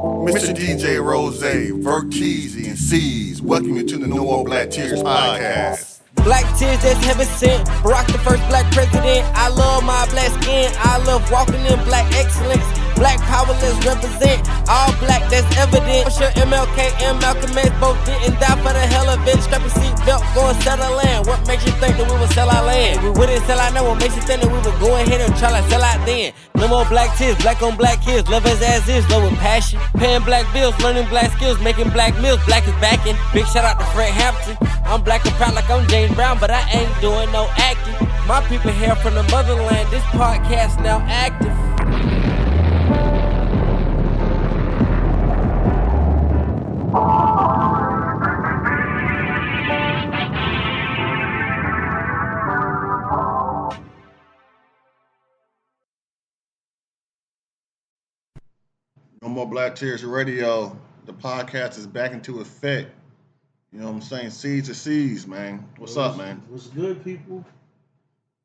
Mr. DJ Rose, Verteezy, and C's, welcome you to the No More Black Tears podcast. Black tears that's heaven sent. Barack the first black president. I love my black skin. I love walking in black excellence. Black power, let's represent. All black, that's evident. I'm sure MLK and Malcolm X both didn't die for the hell of it. Strap a seatbelt, go and settle land. What makes you think that we would sell our land? We wouldn't sell our land. What makes you think that we would go ahead and try to sell out then? No more black tears, black on black kids. Love us as is, love with passion. Paying black bills, learning black skills, making black meals. Black is backing. Big shout out to Fred Hampton. I'm black and proud like I'm James Brown, but I ain't doing no acting. My people here from the motherland. This podcast now active. No More Black Tears Radio. The podcast is back into effect. You know what I'm saying? Seeds to seeds, man. What's up, man? What's good, people?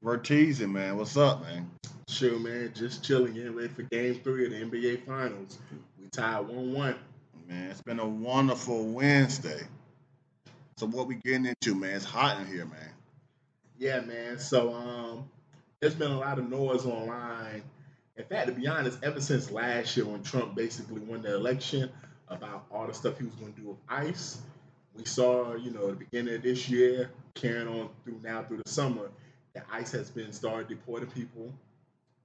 Verteezy, man. What's up, man? Sure, man. Just chilling, getting ready for Game 3 of the NBA Finals. We tied 1-1. Man, it's been a wonderful Wednesday. So what we getting into, man? It's hot in here, man. Yeah, man. So there's been a lot of noise online. In fact, to be honest, ever since last year when Trump basically won the election about all the stuff he was going to do with ICE, we saw, at the beginning of this year, carrying on through the summer, that ICE has been started deporting people,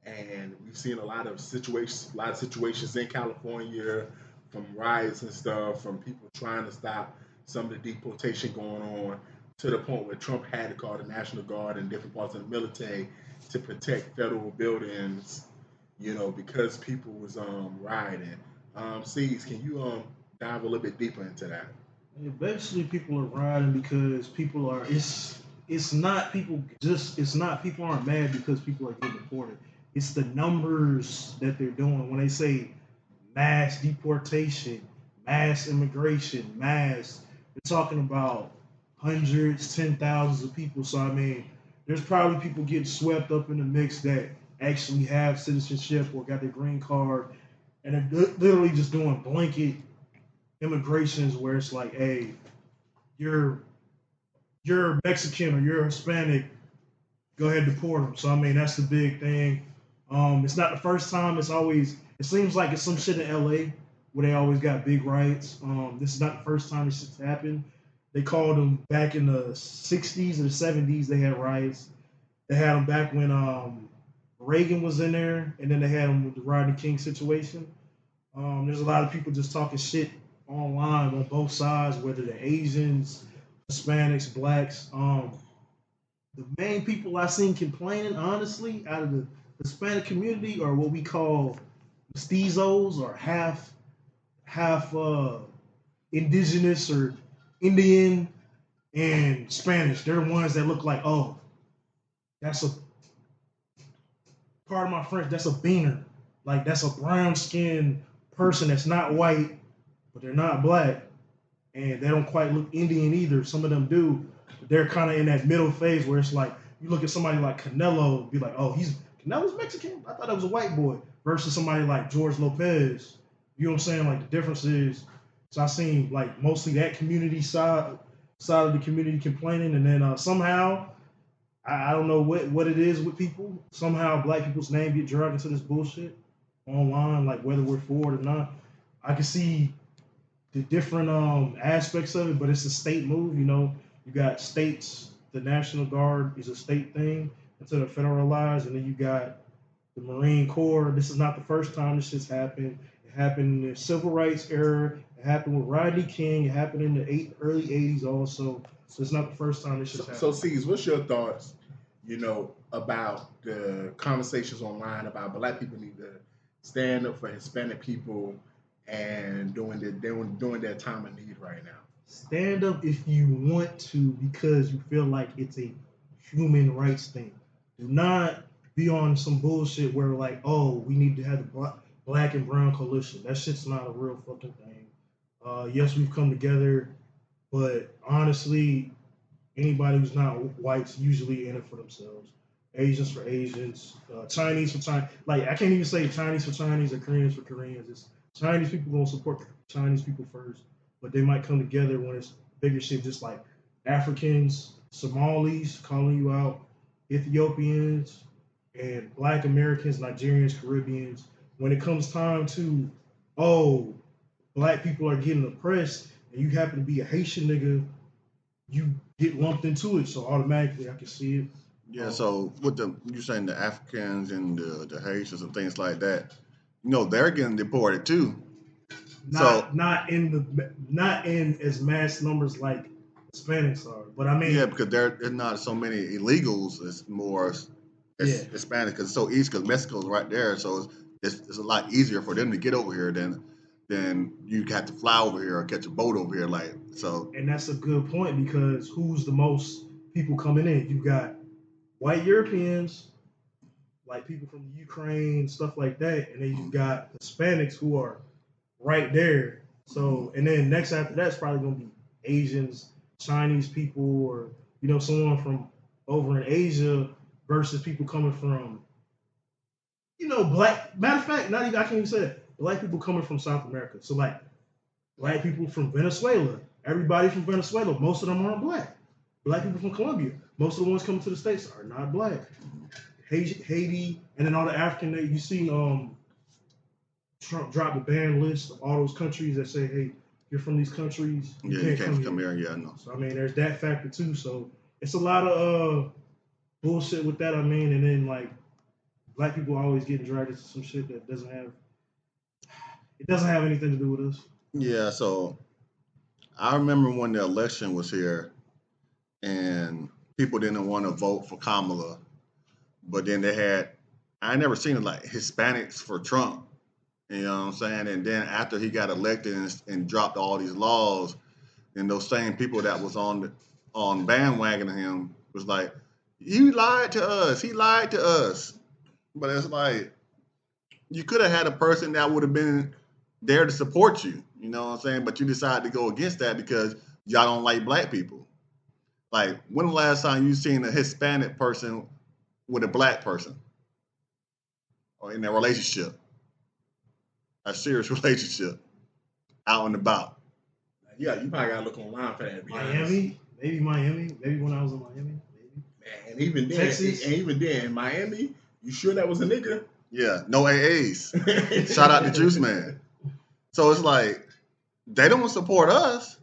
and we've seen a lot of situations in California, from riots and stuff, from people trying to stop some of the deportation going on, to the point where Trump had to call the National Guard and different parts of the military to protect federal buildings, because people was rioting. C's, can you dive a little bit deeper into that? Yeah, basically, people are rioting because people are. It's not people aren't mad because people are getting deported. It's the numbers that they're doing when they say mass deportation, mass immigration, mass. They're talking about hundreds, 10,000s of people. So I mean, there's probably people getting swept up in the mix that actually have citizenship or got their green card, and they're literally just doing blanket immigrations where it's like, hey, you're Mexican or you're Hispanic, go ahead and deport them. So I mean, that's the big thing. It's not the first time. It seems like it's some shit in LA where they always got big riots. This is not the first time this shit's happened. They called them back in the 60s or the 70s. They had riots. They had them back when Reagan was in there, and then they had them with the Rodney King situation. There's a lot of people just talking shit online on both sides, whether they're Asians, Hispanics, blacks. The main people I seen complaining, honestly, out of the Hispanic community are what we call mestizos, or half indigenous or Indian and Spanish. They're the ones that look like, oh, that's a part of my French, that's a beaner. Like, that's a brown-skinned person that's not white, but they're not black, and they don't quite look Indian either. Some of them do, but they're kind of in that middle phase where it's like, you look at somebody like Canelo and be like, oh, Canelo's Mexican? I thought that was a white boy. Versus somebody like George Lopez. You know what I'm saying? Like, the difference is, so I seen, like, mostly that community side of the community complaining, and then somehow, I don't know what it is with people. Somehow black people's name get dragged into this bullshit online, like whether we're for it or not. I can see the different aspects of it, but it's a state move. You got states, the National Guard is a state thing until they're federalized, and then you got the Marine Corps. This is not the first time this shit's happened. It happened in the Civil Rights era. It happened with Rodney King. It happened in the early 80s also. So it's not the first time this shit's happened. So, C's, what's your thoughts, about the conversations online about black people need to stand up for Hispanic people and doing their time of need right now? Stand up if you want to, because you feel like it's a human rights thing. Do not be on some bullshit where like, oh, we need to have the black and brown coalition. That shit's not a real fucking thing. Yes, we've come together, but honestly, anybody who's not white's usually in it for themselves. Asians for Asians, Chinese for Chinese. Like, I can't even say Chinese for Chinese or Koreans for Koreans. It's Chinese people gonna support Chinese people first, but they might come together when it's bigger shit, just like Africans, Somalis calling you out, Ethiopians, and Black Americans, Nigerians, Caribbeans. When it comes time to, oh, Black people are getting oppressed, and you happen to be a Haitian nigga, you get lumped into it. So automatically, I can see it. Yeah. So with you saying the Africans and the Haitians and things like that, you know, they're getting deported too. Not in as mass numbers like Hispanics are, but I mean, yeah, because there's not so many illegals. It's more Hispanic because it's so easy because Mexico's right there, so it's a lot easier for them to get over here than you have to fly over here or catch a boat over here, like so. And that's a good point because who's the most people coming in? You got white Europeans, like people from Ukraine, stuff like that, and then you got Hispanics who are right there. So, and then next after that's probably gonna be Asians, Chinese people, or someone from over in Asia versus people coming from black. Matter of fact, not even I can't even say that. Black people coming from South America. So like black people from Venezuela. Everybody from Venezuela, most of them aren't black. Black people from Colombia, most of the ones coming to the States are not black. Haiti, and then all the African. You see, Trump dropped the ban list of all those countries that say, "Hey, you're from these countries, you can't come here." Yeah, I know. So I mean, there's that factor too. So it's a lot of bullshit with that. I mean, and then like black people always getting dragged into some shit that doesn't have anything to do with us. Yeah. So I remember when the election was here, and people didn't want to vote for Kamala, but then I never seen it like Hispanics for Trump. You know what I'm saying? And then after he got elected and dropped all these laws, and those same people that was on bandwagoning him was like, "You lied to us. He lied to us." But it's like you could have had a person that would have been there to support you. You know what I'm saying? But you decided to go against that because y'all don't like black people. Like, when the last time you seen a Hispanic person with a black person or in a relationship? A serious relationship out and about. Yeah, you probably gotta look online for that. Miami, maybe when I was in Miami, maybe. Man, even then, Texas. And even then, in Miami, you sure that was a nigga? Yeah, no AAs. Shout out to Juice Man. So it's like they don't support us.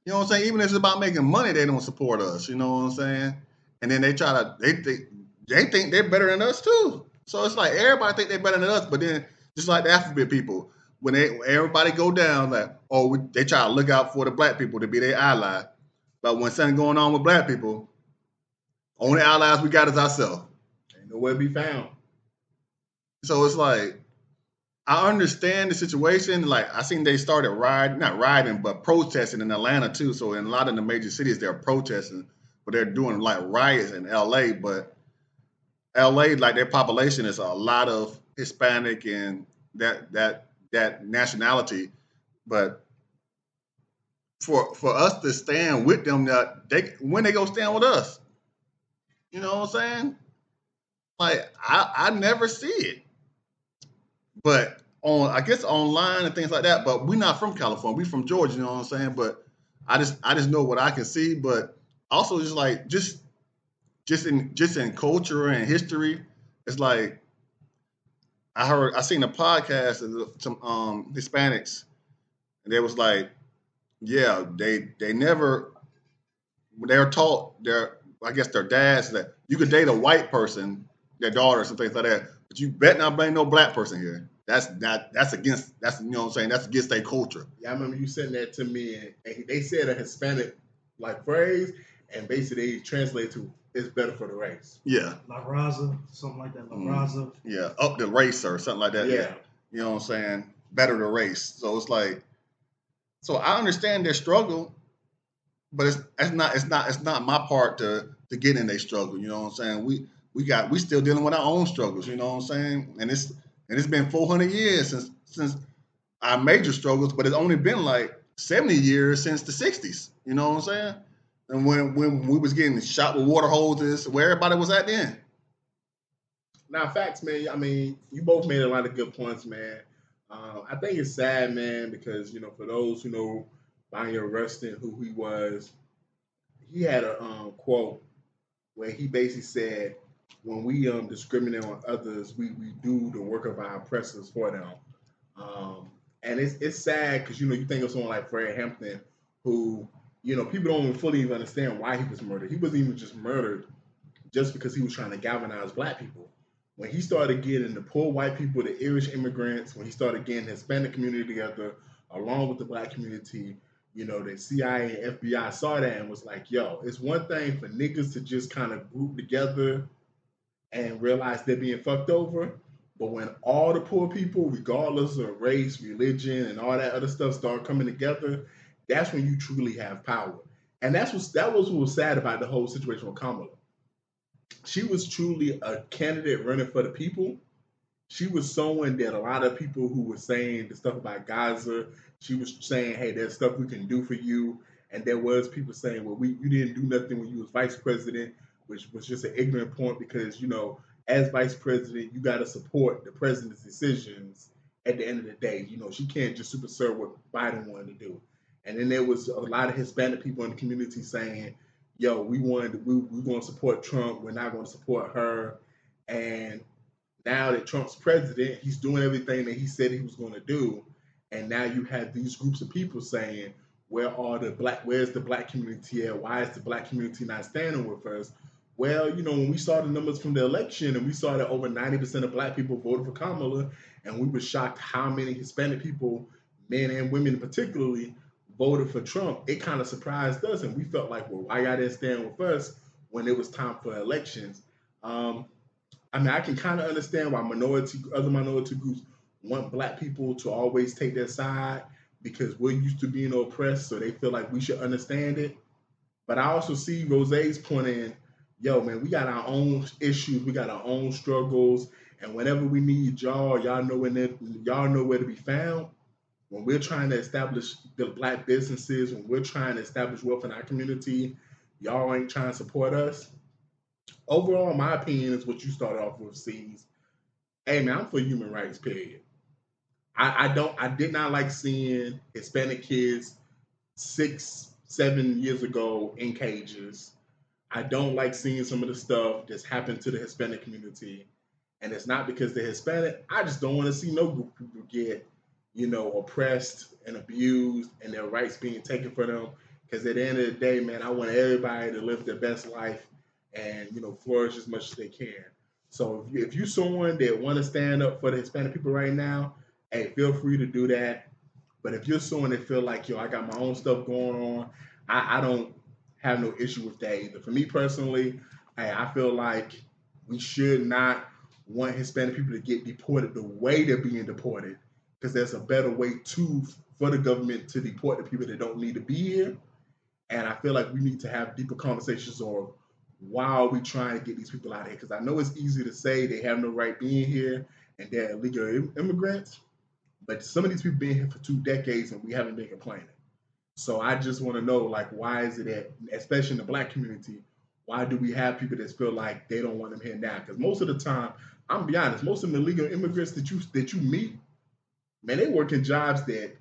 You know what I'm saying? Even if it's about making money, they don't support us. You know what I'm saying? And then they think they're better than us too. So it's like everybody think they're better than us, but then just like the alphabet people, when everybody go down, like, they try to look out for the black people to be their ally. But when something going on with black people, only allies we got is ourselves. Ain't nowhere to be found. So it's like, I understand the situation. Like, I seen they started not riding, but protesting in Atlanta too. So in a lot of the major cities, they're protesting, but they're doing like riots in LA. But LA, like their population is a lot of Hispanic and that nationality. But for us to stand with them, when they go stand with us, you know what I'm saying? Like, I never see it. But I guess online and things like that. But we're not from California. We from Georgia. You know what I'm saying? But I just know what I can see. But also just in culture and history, it's like I seen a podcast of some Hispanics, and they was like, yeah, they were taught I guess their dads that you could date a white person, their daughters and things like that, but you bet not bring no black person here. That's you know what I'm saying, that's against their culture. Yeah, I remember you sent that to me, and they said a Hispanic like phrase, and basically they translate to "it's better for the race." Yeah, La Raza, something like that. La Raza. Yeah, up the race or something like that. Yeah, you know what I'm saying, better the race. So it's like, so I understand their struggle, but it's not my part to get in their struggle. You know what I'm saying? We still dealing with our own struggles. You know what I'm saying? And it's been 400 years since our major struggles, but it's only been like 70 years since the 60s. You know what I'm saying? And when we was getting shot with water hoses, where everybody was at then. Now, facts, man. I mean, you both made a lot of good points, man. I think it's sad, man, because for those who know Bonnie Rustin, who he was, he had a quote where he basically said, "When we discriminate on others, we do the work of our oppressors for them." Um, and it's sad because you think of someone like Fred Hampton, who people don't even fully even understand why he was murdered. He wasn't even just murdered just because he was trying to galvanize black people. When he started getting the poor white people, the Irish immigrants, when he started getting the Hispanic community together, along with the black community, the CIA and FBI saw that and was like, yo, it's one thing for niggas to just kind of group together and realize they're being fucked over. But when all the poor people, regardless of race, religion, and all that other stuff start coming together, that's when you truly have power. And that was what was sad about the whole situation with Kamala. She was truly a candidate running for the people. She was someone that a lot of people who were saying the stuff about Gaza, she was saying, hey, there's stuff we can do for you. And there was people saying, well, you didn't do nothing when you was vice president, which was just an ignorant point because, as vice president, you got to support the president's decisions at the end of the day. She can't just super serve what Biden wanted to do. And then there was a lot of Hispanic people in the community saying, yo, we're going to support Trump. We're not going to support her. And now that Trump's president, he's doing everything that he said he was going to do. And now you have these groups of people saying, where's the black community at? Why is the black community not standing with us? Well, when we saw the numbers from the election and we saw that over 90% of black people voted for Kamala, and we were shocked how many Hispanic people, men and women particularly, voted for Trump, it kind of surprised us. And we felt like, well, why y'all didn't stand with us when it was time for elections? I can kind of understand why other minority groups want black people to always take their side because we're used to being oppressed, so they feel like we should understand it. But I also see Rose's point in, yo, man, we got our own issues, we got our own struggles, and whenever we need y'all know where to be found. When we're trying to establish the black businesses, when we're trying to establish wealth in our community, y'all ain't trying to support us. Overall, my opinion is what you started off with, C's. Hey, man, I'm for human rights, period. I did not like seeing Hispanic kids 6-7 years ago in cages. I don't like seeing some of the stuff that's happened to the Hispanic community. And it's not because they're Hispanic. I just don't want to see no group of people get oppressed and abused and their rights being taken from them. Because at the end of the day, man, I want everybody to live their best life and, flourish as much as they can. So if you're someone that want to stand up for the Hispanic people right now, hey, feel free to do that. But if you're someone that feel like, yo, I got my own stuff going on, I don't have no issue with that either. For me personally, hey, I feel like we should not want Hispanic people to get deported the way they're being deported. Because there's a better way for the government to deport the people that don't need to be here. And I feel like we need to have deeper conversations on why are we trying to get these people out of here? Because I know it's easy to say they have no right being here and they're illegal immigrants, but some of these people been here for 2 decades and we haven't been complaining. So I just want to know, like, why is it that, especially in the black community, why do we have people that feel like they don't want them here now? Because most of the time, I'm gonna be honest, most of the illegal immigrants that you meet, man, they work in jobs that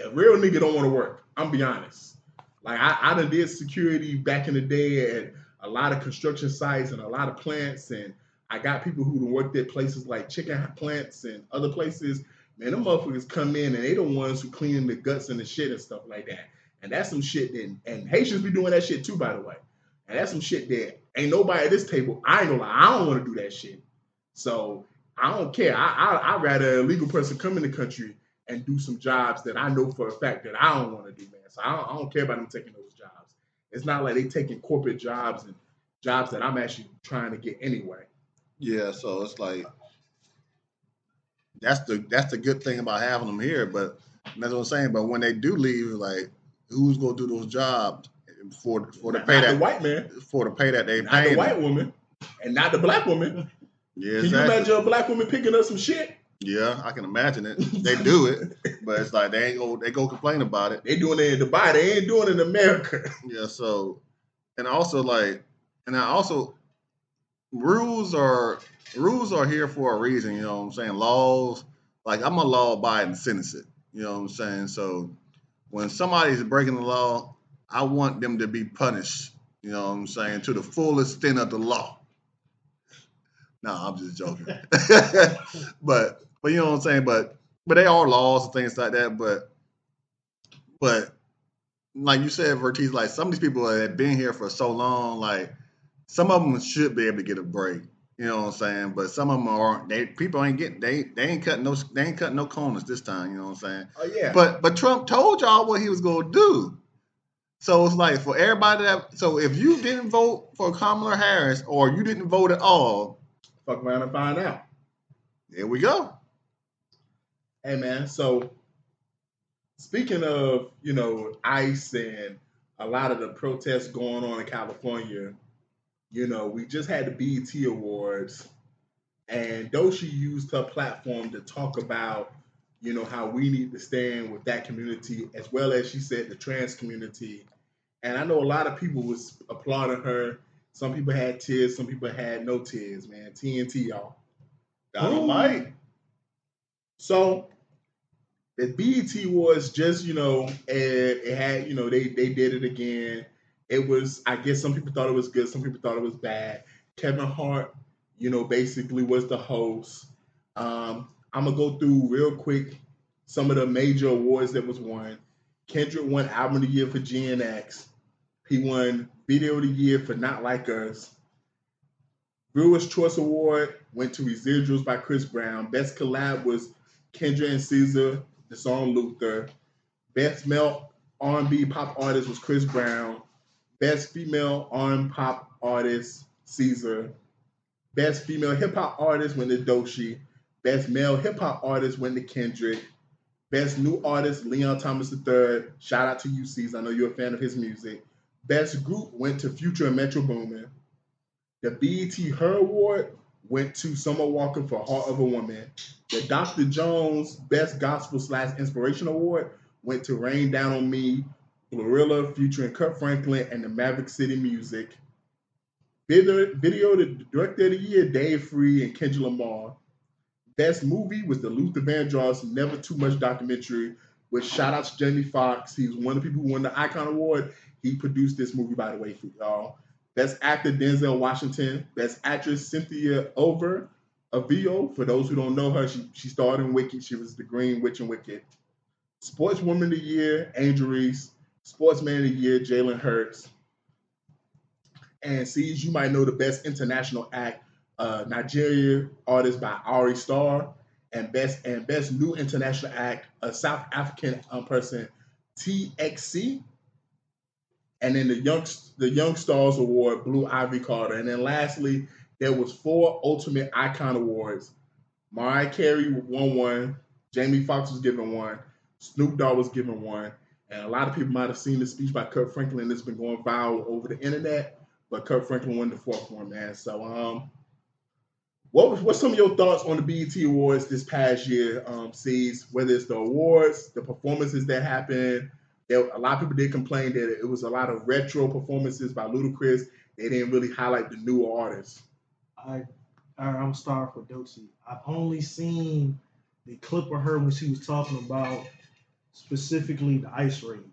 a real nigga don't want to work. I'm be honest. Like I done did security back in the day at a lot of construction sites and a lot of plants, and I got people who worked at places like chicken plants and other places. Man, them motherfuckers come in and they the ones who clean the guts and the shit and stuff like that. And that's some shit that, and Haitians be doing that shit too, by the way. And that's some shit that ain't nobody at this table. I ain't gonna lie, I don't want to do that shit. So I don't care. I'd rather a legal person come in the country and do some jobs that I know for a fact that I don't want to do, man. So I don't care about them taking those jobs. It's not like they taking corporate jobs and jobs that I'm actually trying to get anyway. Yeah, so it's like that's the good thing about having them here. But that's what I'm saying. But when they do leave, like who's gonna do those jobs for the pay not that the white man, for the pay that they not pay the white woman, and not the black woman. Yeah, Can exactly. you imagine a black woman picking up some shit? Yeah, I can imagine it. They do it, but it's like they go complain about it. They doing it in Dubai. They ain't doing it in America. Yeah. So, and also rules are here for a reason. You know what I'm saying? Laws like I'm a law-abiding citizen. You know what I'm saying? So when somebody's breaking the law, I want them to be punished. You know what I'm saying? To the full extent of the law. No, I'm just joking. but you know what I'm saying? But they are laws and things like that. But like you said, Vertiz, like some of these people that have been here for so long, like some of them should be able to get a break. You know what I'm saying? But some of them aren't. People ain't getting. They ain't cutting no corners this time. You know what I'm saying? Oh yeah. But Trump told y'all what he was gonna do. So it's like for everybody that. So if you didn't vote for Kamala Harris or you didn't vote at all, Fuck around and find out. there we go. Hey man, so speaking of, ICE and a lot of the protests going on in California, we just had the BET Awards, and Doshi used her platform to talk about, how we need to stand with that community, as well as she said the trans community. And I know a lot of people was applauding her. Some people had tears, some people had no tears, man. TNT, y'all. Dynamite. So the BET was just, it had, they did it again. It was, I guess some people thought it was good, some people thought it was bad. Kevin Hart, basically was the host. I'm gonna go through real quick some of the major awards that was won. Kendrick won Album of the Year for GNX. He won Video of the Year for Not Like Us. Viewer's Choice Award went to Residuals by Chris Brown. Best collab was Kendra and Caesar, the song Luther. Best male R&B pop artist was Chris Brown. Best female R&B pop artist, Caesar. Best female hip hop artist went to Doshi. Best male hip hop artist went to Kendrick. Best new artist, Leon Thomas III. Shout out to you, Caesar. I know you're a fan of his music. Best group went to Future and Metro Boomin. The BET Her Award went to Summer Walker for Heart of a Woman. The Dr. Jones Best Gospel / Inspiration Award went to Rain Down on Me, Glorilla featuring Kurt Franklin and the Maverick City Music. Video the Director of the Year, Dave Free and Kendrick Lamar. Best movie was the Luther Vandross Never Too Much documentary, which shout out to Jamie Foxx. He's one of the people who won the Icon Award. He produced this movie, by the way, for y'all. Best actor, Denzel Washington. Best actress, Cynthia Avio. For those who don't know her, she starred in Wicked. She was the Green Witch in Wicked. Sportswoman of the Year, Angel Reese. Sportsman of the Year, Jalen Hurts. And Siege, you might know the Best International Act, Nigeria artist by Ari Starr. And best new international act, a South African person, TXC. And then the Young Stars Award, Blue Ivy Carter. And then lastly, there was 4 Ultimate Icon Awards. Mariah Carey won one. Jamie Foxx was given one. Snoop Dogg was given one. And a lot of people might have seen the speech by Kurt Franklin that's been going viral over the internet. But Kurt Franklin won the 4th one, man. So, what's some of your thoughts on the BET Awards this past year, C's? Whether it's the awards, the performances that happened. A lot of people did complain that it was a lot of retro performances by Ludacris. They didn't really highlight the newer artists. I'm sorry for Dochi. I've only seen the clip of her when she was talking about specifically the ice raids.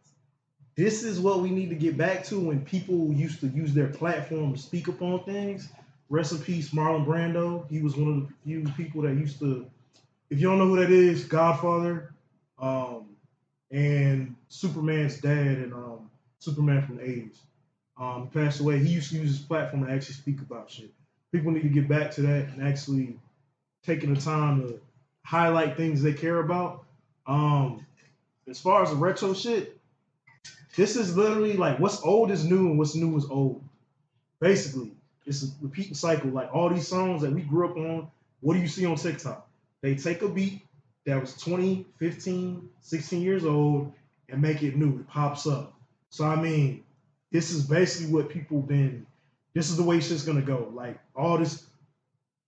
This is what we need to get back to when people used to use their platform to speak upon things. Rest in peace, Marlon Brando. He was one of the few people that used to, if you don't know who that is, Godfather, and Superman's dad and Superman from the 80s. He passed away. He used to use his platform to actually speak about shit. People need to get back to that and actually taking the time to highlight things they care about. As far as the retro shit, this is literally like what's old is new and what's new is old. Basically, it's a repeating cycle. Like all these songs that we grew up on, what do you see on TikTok? They take a beat that was 20, 15, 16 years old and make it new. It pops up. So, I mean, this is basically what people been, this is the way shit's gonna go. Like, all this,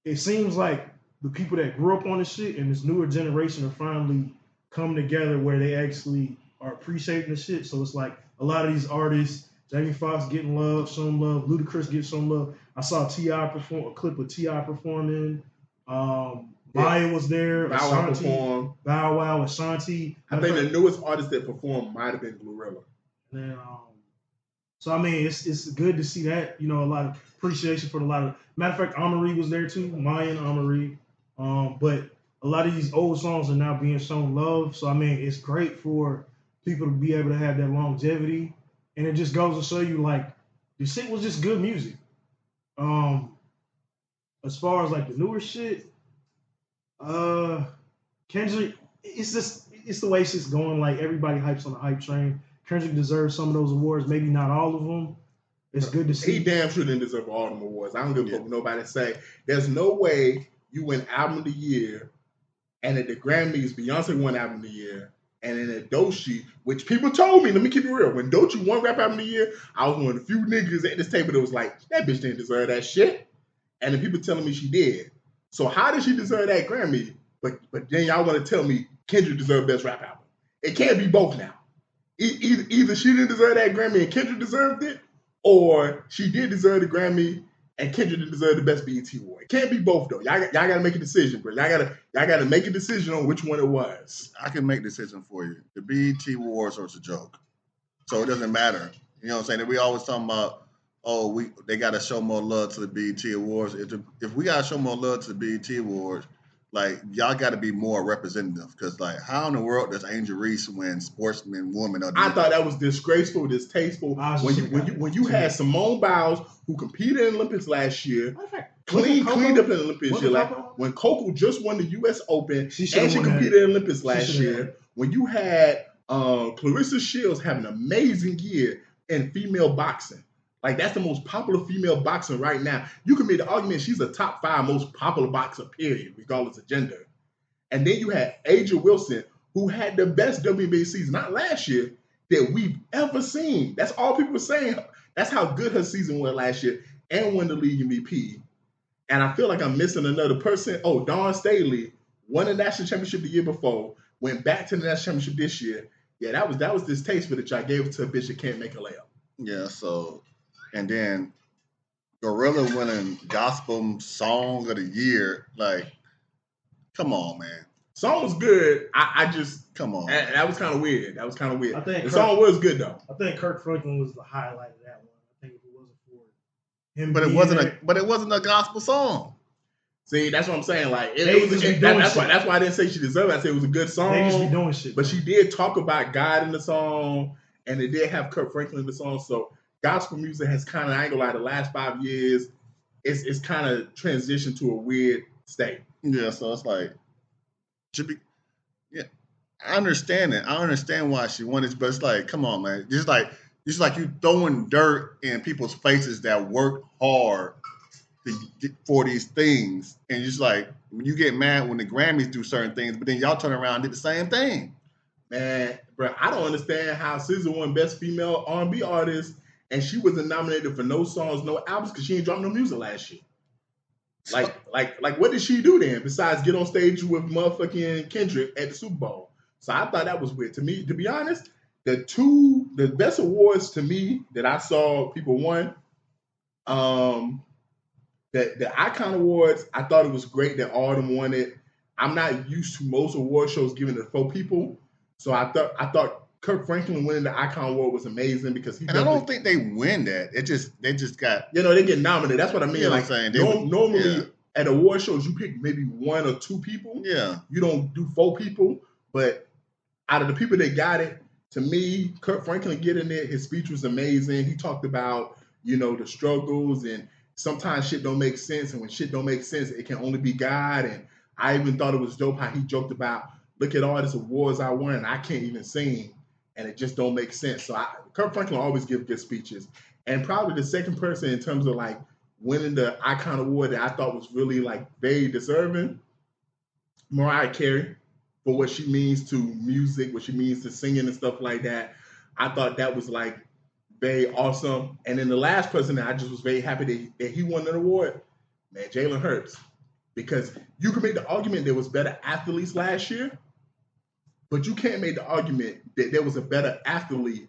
it seems like the people that grew up on this shit and this newer generation are finally coming together where they actually are appreciating the shit. So it's like a lot of these artists, Jamie Foxx getting love, some love, Ludacris getting some love. I saw T.I. perform, a clip of T.I. performing. Maya was there. Bow Wow Ashanti, performed. Bow Wow, Ashanti. I think the newest artist that performed might have been Glorilla. And so I mean, it's good to see that. You know, a lot of appreciation for a lot of. Matter of fact, Amory was there too. Maya and Amory. But a lot of these old songs are now being shown love. So I mean, it's great for people to be able to have that longevity, and it just goes to show you like the shit was just good music. As far as like the newer shit, Kendrick, it's the way shit's going. Like everybody hypes on the hype train. Kendrick deserves some of those awards, maybe not all of them. It's good to see. He damn sure didn't deserve all them awards. I don't give a fuck what nobody say. There's no way you win Album of the Year, and at the Grammys, Beyonce won Album of the Year, and then at Doechii, which people told me, let me keep it real, when Doechii won Rap Album of the Year, I was one of the few niggas at this table that was like, that bitch didn't deserve that shit. And the people telling me she did. So how did she deserve that Grammy? But then y'all want to tell me Kendrick deserved Best Rap Album. It can't be both now. Either she didn't deserve that Grammy and Kendrick deserved it, or she did deserve the Grammy and Kendrick didn't deserve the Best BET Award. It can't be both though. Y'all gotta make a decision, bro. Y'all gotta make a decision on which one it was. I can make a decision for you. The BET Awards are a joke, so it doesn't matter. You know what I'm saying? We always talking about, they gotta show more love to the BET Awards. If we gotta show more love to the BET Awards, like y'all got to be more representative, because like how in the world does Angel Reese win Sportsman Woman of the Year? I thought that was disgraceful, distasteful. When you had Simone Biles, who competed in the Olympics last year, cleaned up in the Olympics year. Like when Coco just won the U.S. Open and she competed in the Olympics last year. When you had Clarissa Shields have an amazing year in female boxing. Like, that's the most popular female boxer right now. You can make the argument she's a top 5 most popular boxer, period, regardless of gender. And then you had Aja Wilson, who had the best WNBA season, not last year, that we've ever seen. That's all people were saying. That's how good her season was last year, and won the league MVP. And I feel like I'm missing another person. Oh, Dawn Staley won the national championship the year before, went back to the national championship this year. Yeah, that was distasteful that y'all gave it to a bitch that can't make a layup. Yeah, so... And then Gorilla winning Gospel Song of the Year. Like, come on, man. Song was good. I just... Come on. That was kind of weird. I think the song was good, though. I think Kirk Franklin was the highlight of that one. I think if it wasn't for him, but it wasn't a gospel song. See, that's what I'm saying. Like, that's why I didn't say she deserved it. I said it was a good song. They just be doing shit. But she did talk about God in the song, and it did have Kirk Franklin in the song. So gospel music has kind of, I ain't gonna lie, the last 5 years, it's kind of transitioned to a weird state. Yeah, so it's like, I understand it. I understand why she won it, but it's like, come on, man. Just like you throwing dirt in people's faces that work hard for these things, and just like when you get mad when the Grammys do certain things, but then y'all turn around and did the same thing. Man, bro, I don't understand how SZA won Best Female R&B Artist, and she wasn't nominated for no songs, no albums, because she ain't dropped no music last year. Like, what did she do then besides get on stage with motherfucking Kendrick at the Super Bowl? So I thought that was weird. To me, to be honest, the best awards to me that I saw people won, the Icon Awards, I thought it was great that all of them won it. I'm not used to most award shows giving it to 4 people, so I thought Kirk Franklin winning the Icon Award was amazing because I don't think they win that. They just got, they get nominated. That's what I mean. You know like what I'm saying? Normally at award shows you pick maybe 1 or 2 people. Yeah, you don't do 4 people. But out of the people that got it, to me, Kirk Franklin getting it, his speech was amazing. He talked about the struggles, and sometimes shit don't make sense, and when shit don't make sense, it can only be God. And I even thought it was dope how he joked about, look at all these awards I won, and I can't even sing. And it just don't make sense. So Kirk Franklin always gives good speeches. And probably the second person in terms of like winning the Icon Award that I thought was really like very deserving, Mariah Carey, for what she means to music, what she means to singing and stuff like that. I thought that was like very awesome. And then the last person that I just was very happy that he won an award, man, Jalen Hurts. Because you can make the argument there was better athletes last year, but you can't make the argument that there was a better athlete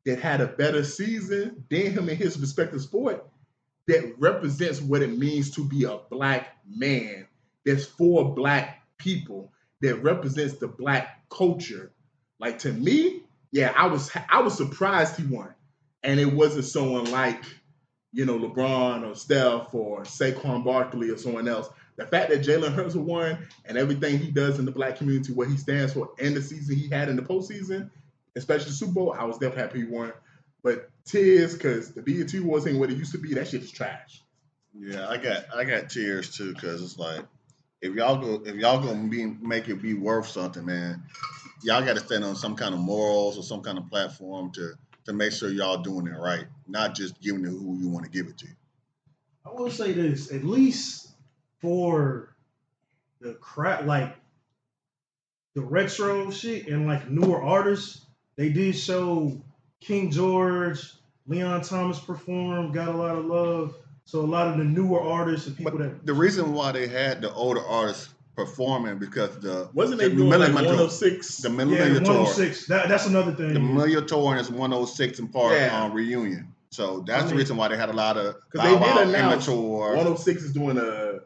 that had a better season than him in his respective sport that represents what it means to be a black man there's 4 black people that represents the black culture. Like, to me, yeah, I was surprised he won. And it wasn't someone like, LeBron or Steph or Saquon Barkley or someone else. The fact that Jalen Hurts won and everything he does in the black community, what he stands for, and the season he had in the postseason, especially the Super Bowl, I was definitely happy he won. But tears, because the BET Awards ain't what it used to be. That shit is trash. Yeah, I got tears too, because it's like, if y'all gonna make it be worth something, man, y'all got to stand on some kind of morals or some kind of platform to make sure y'all doing it right, not just giving it who you want to give it to. I will say this, at least for the crap, like the retro shit and like newer artists, they did show King George, Leon Thomas perform, got a lot of love. So a lot of the newer artists and people the reason why they had the older artists performing, because wasn't they doing like 106? The Millennial Tour. 106. That's another thing. The Millennial Tour and it's 106 in part reunion. So that's the reason why they had a lot of, because they did announce 106 is doing a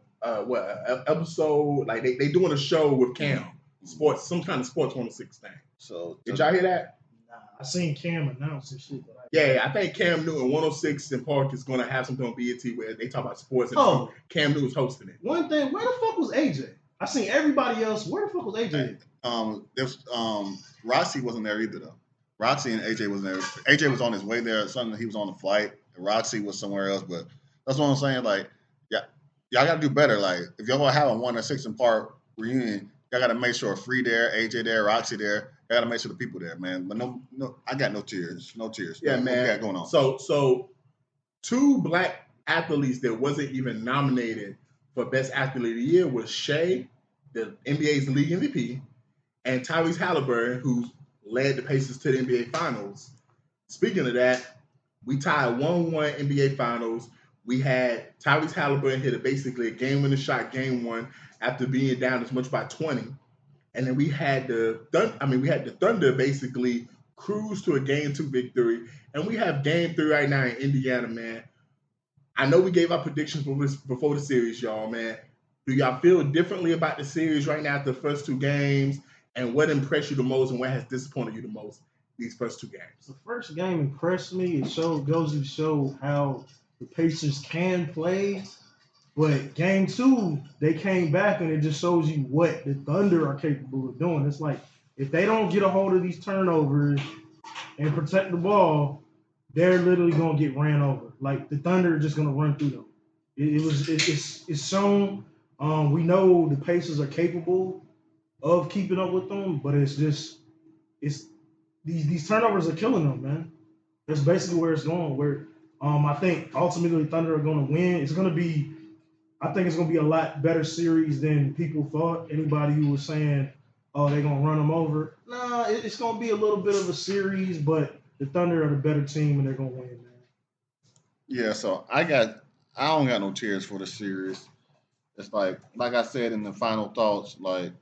episode, like they doing a show with Cam, sports, some kind of sports 106 thing. So did y'all hear that? Nah, I seen Cam announce and shit. But I think Cam Newton 106 in Park is going to have something on BET where they talk about sports. And Cam Newton's hosting it. One thing, where the fuck was AJ? I seen everybody else. Where the fuck was AJ? Roxy wasn't there either though. Roxy and AJ wasn't there. AJ was on his way there. Something he was on the flight. Roxy was somewhere else. But that's what I'm saying. Like, yeah, y'all got to do better. Like, if y'all gonna have a 106 in Park reunion, y'all got to make sure Free there, AJ there, Roxy there. Y'all got to make sure the people there, man. But no, I got no tears. No tears. Yeah, man. What we got going on? So 2 black athletes that wasn't even nominated for Best Athlete of the Year was Shea, the NBA's league MVP, and Tyrese Halliburton, who led the Pacers to the NBA Finals. Speaking of that, we tied 1-1 NBA Finals. We had Tyrese Halliburton hit basically a game-winning shot, game 1, after being down as much by 20. And then we had the Thunder basically cruise to a game 2 victory. And we have game 3 right now in Indiana, man. I know we gave our predictions before the series, y'all, man. Do y'all feel differently about the series right now after the first 2 games? And what impressed you the most and what has disappointed you the most these first 2 games? The first game impressed me. It goes to show how the Pacers can play. But game 2, they came back and it just shows you what the Thunder are capable of doing. It's like, if they don't get a hold of these turnovers and protect the ball, they're literally going to get ran over. Like, the Thunder are just going to run through them. It's shown. We know the Pacers are capable of keeping up with them, but it's these turnovers are killing them, man. That's basically where it's going. Where I think ultimately Thunder are going to win. I think it's going to be a lot better series than people thought. Anybody who was saying, oh, they're going to run them over. Nah, it's going to be a little bit of a series, but the Thunder are the better team and they're going to win, man. Yeah, so I don't got no tears for the series. It's like I said in the final thoughts, like,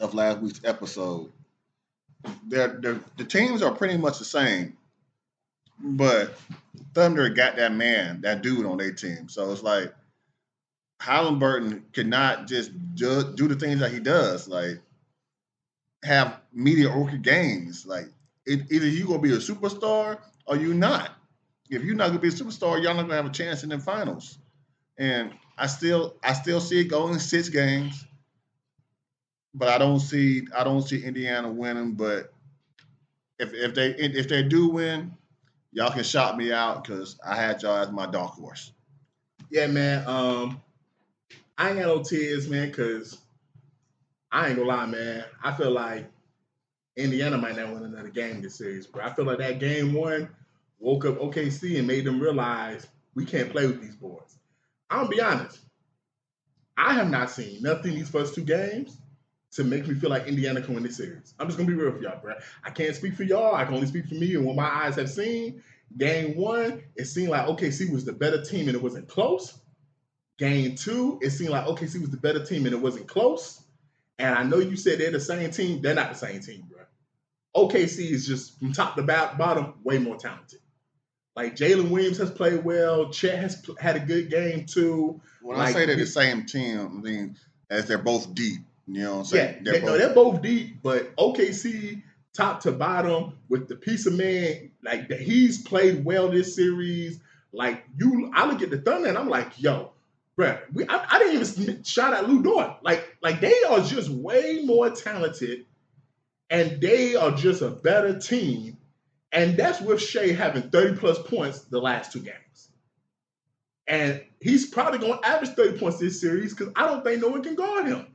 of last week's episode, the teams are pretty much the same, but Thunder got that dude on their team. So it's like, Halliburton cannot just do the things that he does, like have mediocre games. Like, either you gonna be a superstar or you not. If you're not gonna be a superstar, y'all not gonna have a chance in the finals. And I still see it going 6 games, but I don't see Indiana winning. But if they do win, y'all can shout me out because I had y'all as my dark horse. Yeah, man. I ain't got no tears, man, because I ain't gonna lie, man. I feel like Indiana might not win another game this series, bro. I feel like that game 1 woke up OKC and made them realize we can't play with these boys. I'm gonna be honest. I have not seen nothing these first 2 games to make me feel like Indiana can win this series. I'm just gonna be real for y'all, bro. I can't speak for y'all. I can only speak for me and what my eyes have seen. Game 1, it seemed like OKC was the better team and it wasn't close. Game 2, it seemed like OKC was the better team and it wasn't close. And I know you said they're the same team. They're not the same team, bro. OKC is just from top to bottom way more talented. Like Jalen Williams has played well. Chet has had a good game too. When I say they're the same team, I mean as they're both deep. You know what I'm saying? Yeah, they're both deep, but OKC top to bottom with the piece of man like that, he's played well this series. Like I look at the Thunder and I'm like, yo, bruh, I didn't even shout out Lou Dort. Like they are just way more talented, and they are just a better team. And that's with Shea having 30 plus points the last 2 games. And he's probably going to average 30 points this series because I don't think no one can guard him.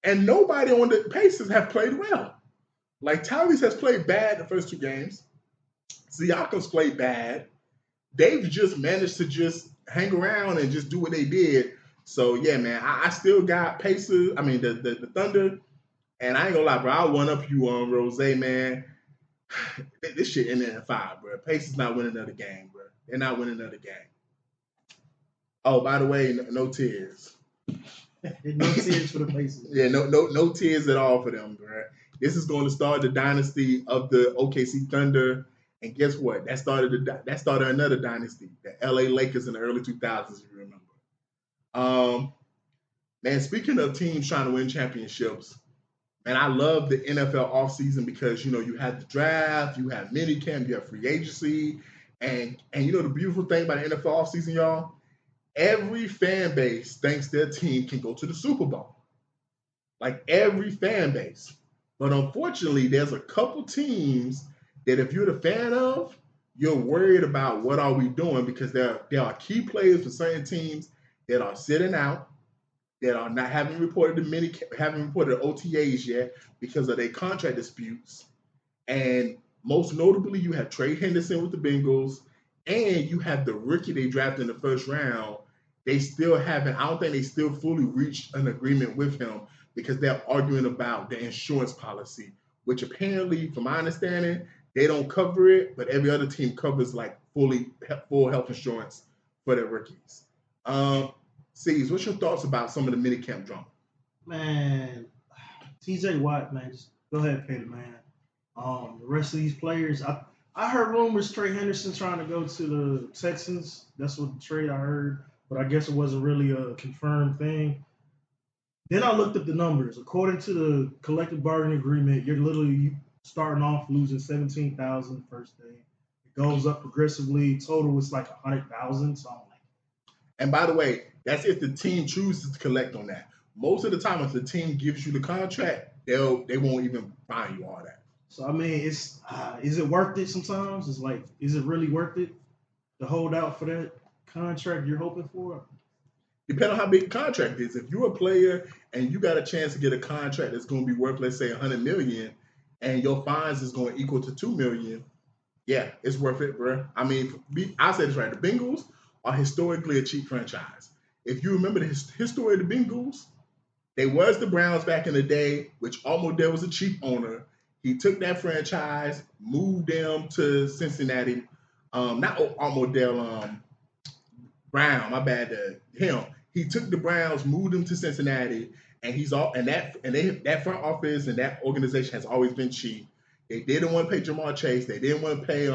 And nobody on the Pacers have played well. Like Tyrese has played bad the first 2 games. Siakam's played bad. They've just managed to just hang around and just do what they did. So, yeah, man, I still got Pacers. I mean, the Thunder. And I ain't going to lie, bro. I'll one-up you on Rose, man. This shit ended in 5, bro. Pacers not winning another game, bro. They're not winning another game. Oh, by the way, no tears. No tears for the Pacers. Yeah, no tears at all for them, bro. This is going to start the dynasty of the OKC Thunder, and guess what? That started another dynasty, the LA Lakers in the early 2000s. If you remember. Man, speaking of teams trying to win championships. And I love the NFL offseason because, you have the draft, you have minicamp, you have free agency. And the beautiful thing about the NFL offseason, y'all, every fan base thinks their team can go to the Super Bowl. Like every fan base. But unfortunately, there's a couple teams that if you're the fan of, you're worried about what are we doing because there are key players for certain teams that are sitting out. That are not haven't reported OTAs yet because of their contract disputes. And most notably, you have Trey Henderson with the Bengals, and you have the rookie they drafted in the first round. I don't think they still fully reached an agreement with him because they're arguing about the insurance policy, which apparently, from my understanding, they don't cover it, but every other team covers like full health insurance for their rookies. C's, what's your thoughts about some of the minicamp drama? Man, TJ Watt, man, just go ahead, pay the man. The rest of these players, I heard rumors Trey Henderson trying to go to the Texans. That's what the trade I heard, but I guess it wasn't really a confirmed thing. Then I looked up the numbers. According to the collective bargaining agreement, you're literally starting off losing $17,000 the first day. It goes up progressively. Total is like $100,000. So I'm like, and by the way, that's if the team chooses to collect on that. Most of the time, if the team gives you the contract, they won't even fine you all that. So I mean, is it worth it? Sometimes it's like, is it really worth it to hold out for that contract you're hoping for? Depending on how big the contract is. If you're a player and you got a chance to get a contract that's going to be worth, let's say, $100 million, and your fines is going to equal to $2 million, yeah, it's worth it, bro. I mean, I'll say this right: the Bengals are historically a cheap franchise. If you remember the history of the Bengals, they was the Browns back in the day, which Armodell was a cheap owner. He took that franchise, moved them to Cincinnati. Not Armodell, Brown, my bad, him. He took the Browns, moved them to Cincinnati, and that front office and that organization has always been cheap. They didn't want to pay Jamar Chase. They didn't want to pay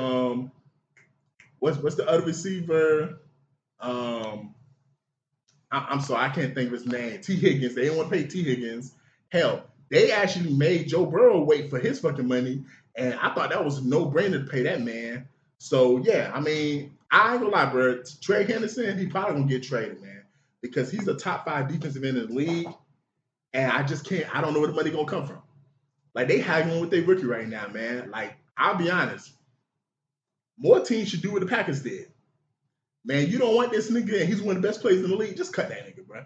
what's the other receiver? I'm sorry, I can't think of his name. T. Higgins. They didn't want to pay T. Higgins. Hell, they actually made Joe Burrow wait for his fucking money, and I thought that was a no-brainer to pay that man. So, yeah, I mean, I ain't gonna lie, bro. Trey Henderson, he probably gonna get traded, man, because he's a top 5 defensive end in the league, and I don't know where the money gonna come from. Like, they haggling with their rookie right now, man. Like, I'll be honest. More teams should do what the Packers did. Man, you don't want this nigga, and he's one of the best players in the league. Just cut that nigga, bro.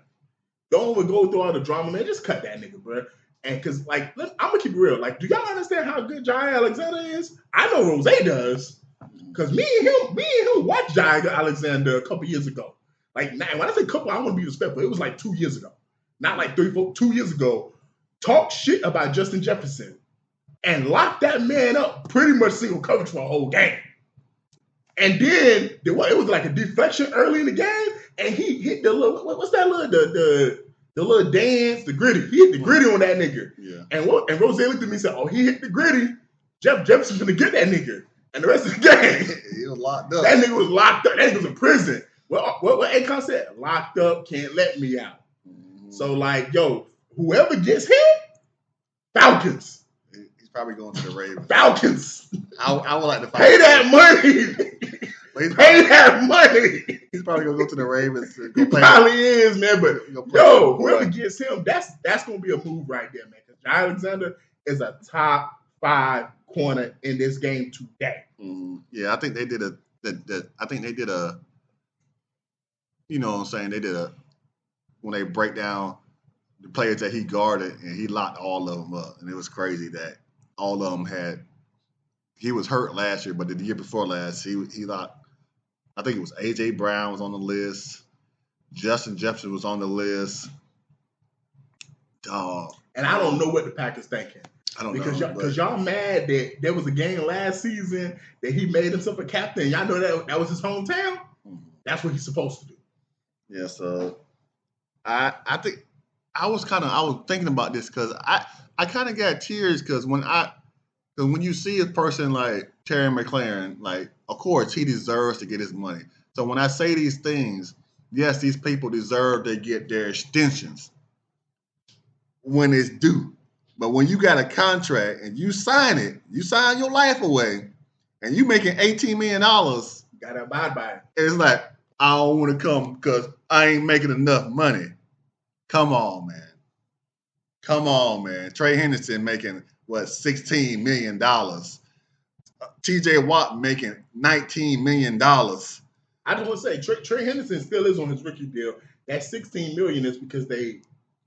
Don't even go through all the drama, man. Just cut that nigga, bro. And because, like, I'm going to keep it real. Like, do y'all understand how good Jair Alexander is? I know Rose does. Because me and him watched Jair Alexander a couple years ago. Like, now, when I say couple, I want to be respectful. It was like 2 years ago. Not like 2 years ago. Talk shit about Justin Jefferson and lock that man up pretty much single coverage for a whole game. And then it was like a deflection early in the game, and he hit the little what's that little the little dance, the gritty. He hit the gritty on that nigga. Yeah. And Rose looked at me and said, "Oh, he hit the gritty. Jefferson's gonna get that nigga." And the rest of the game, he was locked up. That nigga was locked up. That nigga was in prison. What Akon said? Locked up, can't let me out. So, like, yo, whoever gets hit, Falcons. He's probably going to the Ravens. Falcons. I would like to pay that money. Pay that money. He's probably gonna go to the Ravens. He probably is, man. But yo, whoever gets him, that's gonna be a move right there, man. Because Jair Alexander is a top 5 corner in this game today. Yeah, I think they did a. You know what I'm saying? They did a when they break down the players that he guarded and he locked all of them up, and it was crazy that all of them had. He was hurt last year, but the year before last, he locked. I think it was A.J. Brown was on the list. Justin Jefferson was on the list. And I don't know what the Packers thinking. I don't know. Because y'all mad that there was a game last season that he made himself a captain. Y'all know that was his hometown? That's what he's supposed to do. Yeah, so I think I was thinking about this because I kind of got tears because when you see a person like Terry McLaurin, like, of course, he deserves to get his money. So when I say these things, yes, these people deserve to get their extensions when it's due. But when you got a contract and you sign it, you sign your life away, and you making $18 million, you got to abide by it. It's like, I don't want to come because I ain't making enough money. Come on, man. Come on, man. Trey Henderson making, $16 million. T.J. Watt making $19 million. I just want to say, Trey Henderson still is on his rookie deal. That $16 million is because they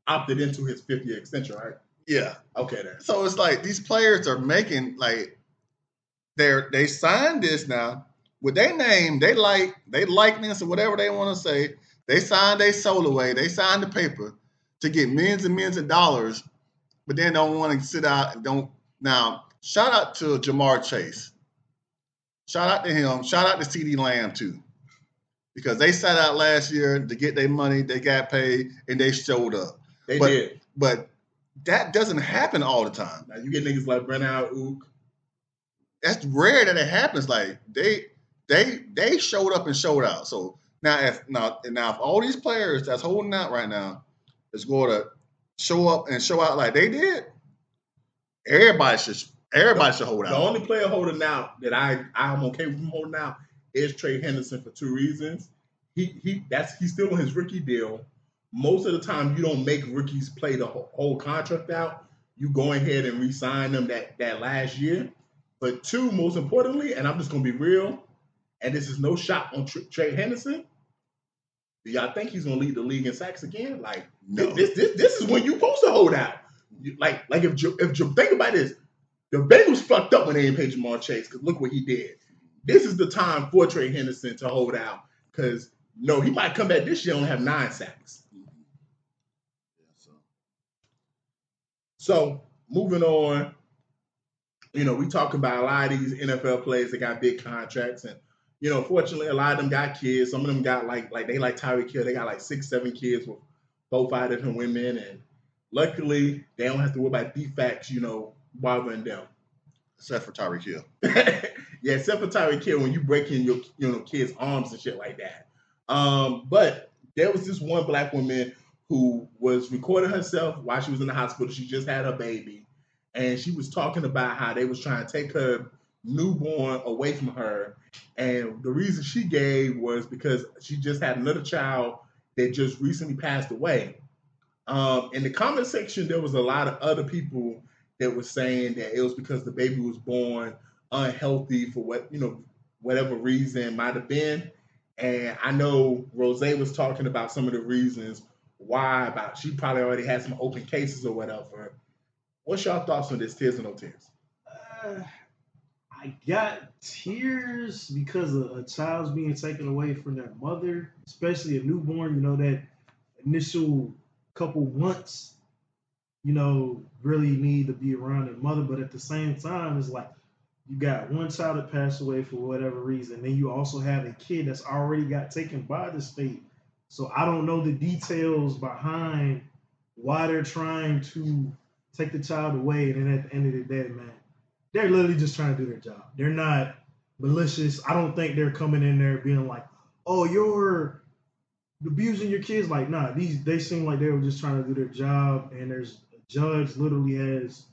opted into his 5th-year extension, right? Yeah. Okay, then. So it's like these players are making, like, they signed this now with their name, they likeness or whatever they want to say. They signed their soul away. They signed the paper to get millions and millions of dollars, but then don't want to sit out and don't. Now, shout out to Jamar Chase. Shout out to him. Shout out to CeeDee Lamb, too. Because they sat out last year to get their money. They got paid, and they showed up. They did. But that doesn't happen all the time. Now, you get niggas like Brennan Ook. That's rare that it happens. Like, they showed up and showed out. So now if all these players that's holding out right now is going to show up and show out like they did, everybody should hold out. The only player holding out that I'm okay with him holding out is Trey Henderson for 2 reasons. He's still on his rookie deal. Most of the time, you don't make rookies play the whole contract out. You go ahead and re-sign them that last year. But 2, most importantly, and I'm just gonna be real, and this is no shot on Trey Henderson. Do y'all think he's gonna lead the league in sacks again? Like, no. This is when you're supposed to hold out. Like if think about this, the Bengals fucked up when they didn't pay Jamar Chase because look what he did. This is the time for Trey Henderson to hold out because he might come back this year and only have 9 sacks. So moving on, we talk about a lot of these NFL players that got big contracts, and fortunately, a lot of them got kids. Some of them got like Tyreek Hill. They got like 6, 7 kids with 4, 5 different women, and luckily they don't have to worry about defects, bothering them. Except for Tyreek Hill. Yeah, except for Tyreek Hill when you break in your kids' arms and shit like that. But there was this one black woman who was recording herself while she was in the hospital. She just had her baby, and she was talking about how they was trying to take her newborn away from her, and the reason she gave was because she just had another child that just recently passed away. In the comment section, there was a lot of other people that were saying that it was because the baby was born unhealthy for whatever reason it might have been. And I know Rose was talking about some of the reasons why, about she probably already had some open cases or whatever. What's y'all thoughts on this? Tears or no tears? I got tears because a child's being taken away from their mother, especially a newborn. That initial couple months, really need to be around their mother. But at the same time, it's like you got one child that passed away for whatever reason. Then you also have a kid that's already got taken by the state. So I don't know the details behind why they're trying to take the child away. And then at the end of the day, man, they're literally just trying to do their job. They're not malicious. I don't think they're coming in there being like, "Oh, you're abusing your kids." Like, nah, they seem like they were just trying to do their job, and there's a judge literally has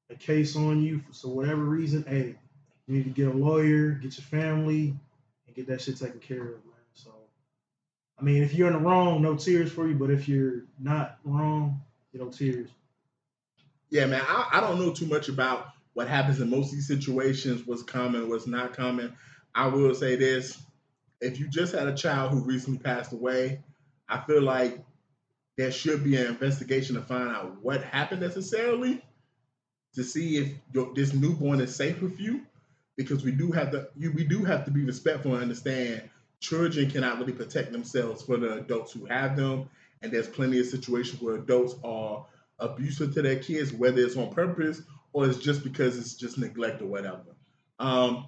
a case on you for so whatever reason. Hey, you need to get a lawyer, get your family, and get that shit taken care of, man. So, I mean, if you're in the wrong, no tears for you. But if you're not wrong, tears. Yeah, man, I don't know too much about what happens in most of these situations, what's common, what's not common. I will say this: if you just had a child who recently passed away, I feel like there should be an investigation to find out what happened necessarily to see if this newborn is safe with you, because we do have to be respectful and understand children cannot really protect themselves for the adults who have them, and there's plenty of situations where adults are abusive to their kids, whether it's on purpose or it's just because it's just neglect or whatever. Um,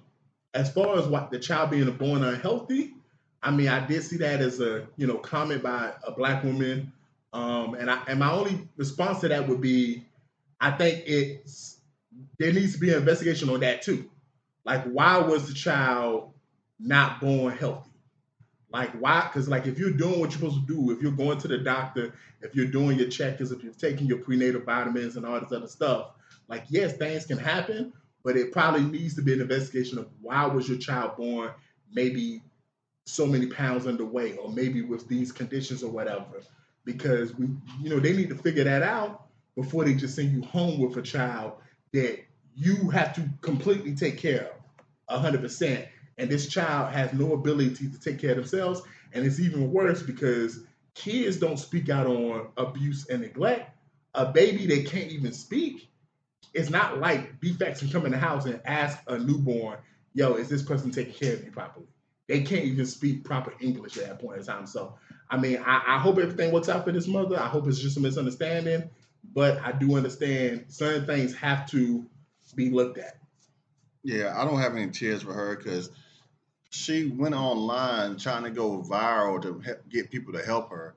as far as what the child being born unhealthy, I mean, I did see that as a comment by a black woman, and my only response to that would be, I think there needs to be an investigation on that too. Like, why was the child not born healthy? Like, why? Because like, if you're doing what you're supposed to do, if you're going to the doctor, if you're doing your checkers, if you're taking your prenatal vitamins and all this other stuff, like, yes, things can happen, but it probably needs to be an investigation of why was your child born maybe so many pounds underweight, or maybe with these conditions or whatever, because they need to figure that out before they just send you home with a child that you have to completely take care of 100%, and this child has no ability to take care of themselves. And it's even worse because kids don't speak out on abuse and neglect. A baby that can't even speak, it's not like BFACs can come in the house and ask a newborn, yo, is this person taking care of you properly? They can't even speak proper English at that point in time. So, I mean, I hope everything works out for this mother. I hope it's just a misunderstanding, but I do understand certain things have to be looked at. Yeah, I don't have any tears for her because she went online trying to go viral to get people to help her,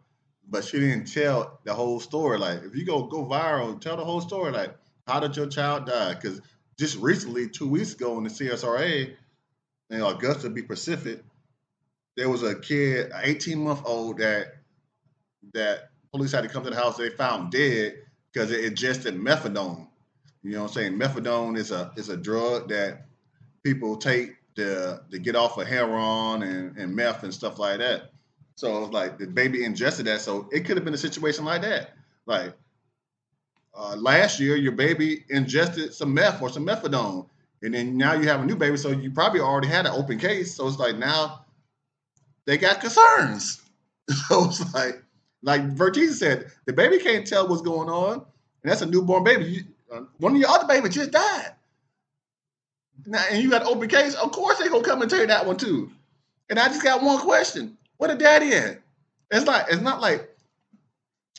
but she didn't tell the whole story. Like, if you go viral, tell the whole story. Like, how did your child die? Because just recently, 2 weeks ago, in the CSRA in Augusta, to be Pacific, there was a kid, an 18-month-old that police had to come to the house. They found dead because it ingested methadone. You know what I'm saying? Methadone is a drug that people take to get off of heroin and meth and stuff like that. So it's like the baby ingested that. So it could have been a situation like that. Like last year, your baby ingested some meth or some methadone, and then now you have a new baby. So you probably already had an open case. So it's like now they got concerns. So it's like Vertiza said, the baby can't tell what's going on, and that's a newborn baby. One of your other babies just died. Now, and you got an open case, of course they gonna come and tell you that one too. And I just got one question: where the daddy at? It's not like,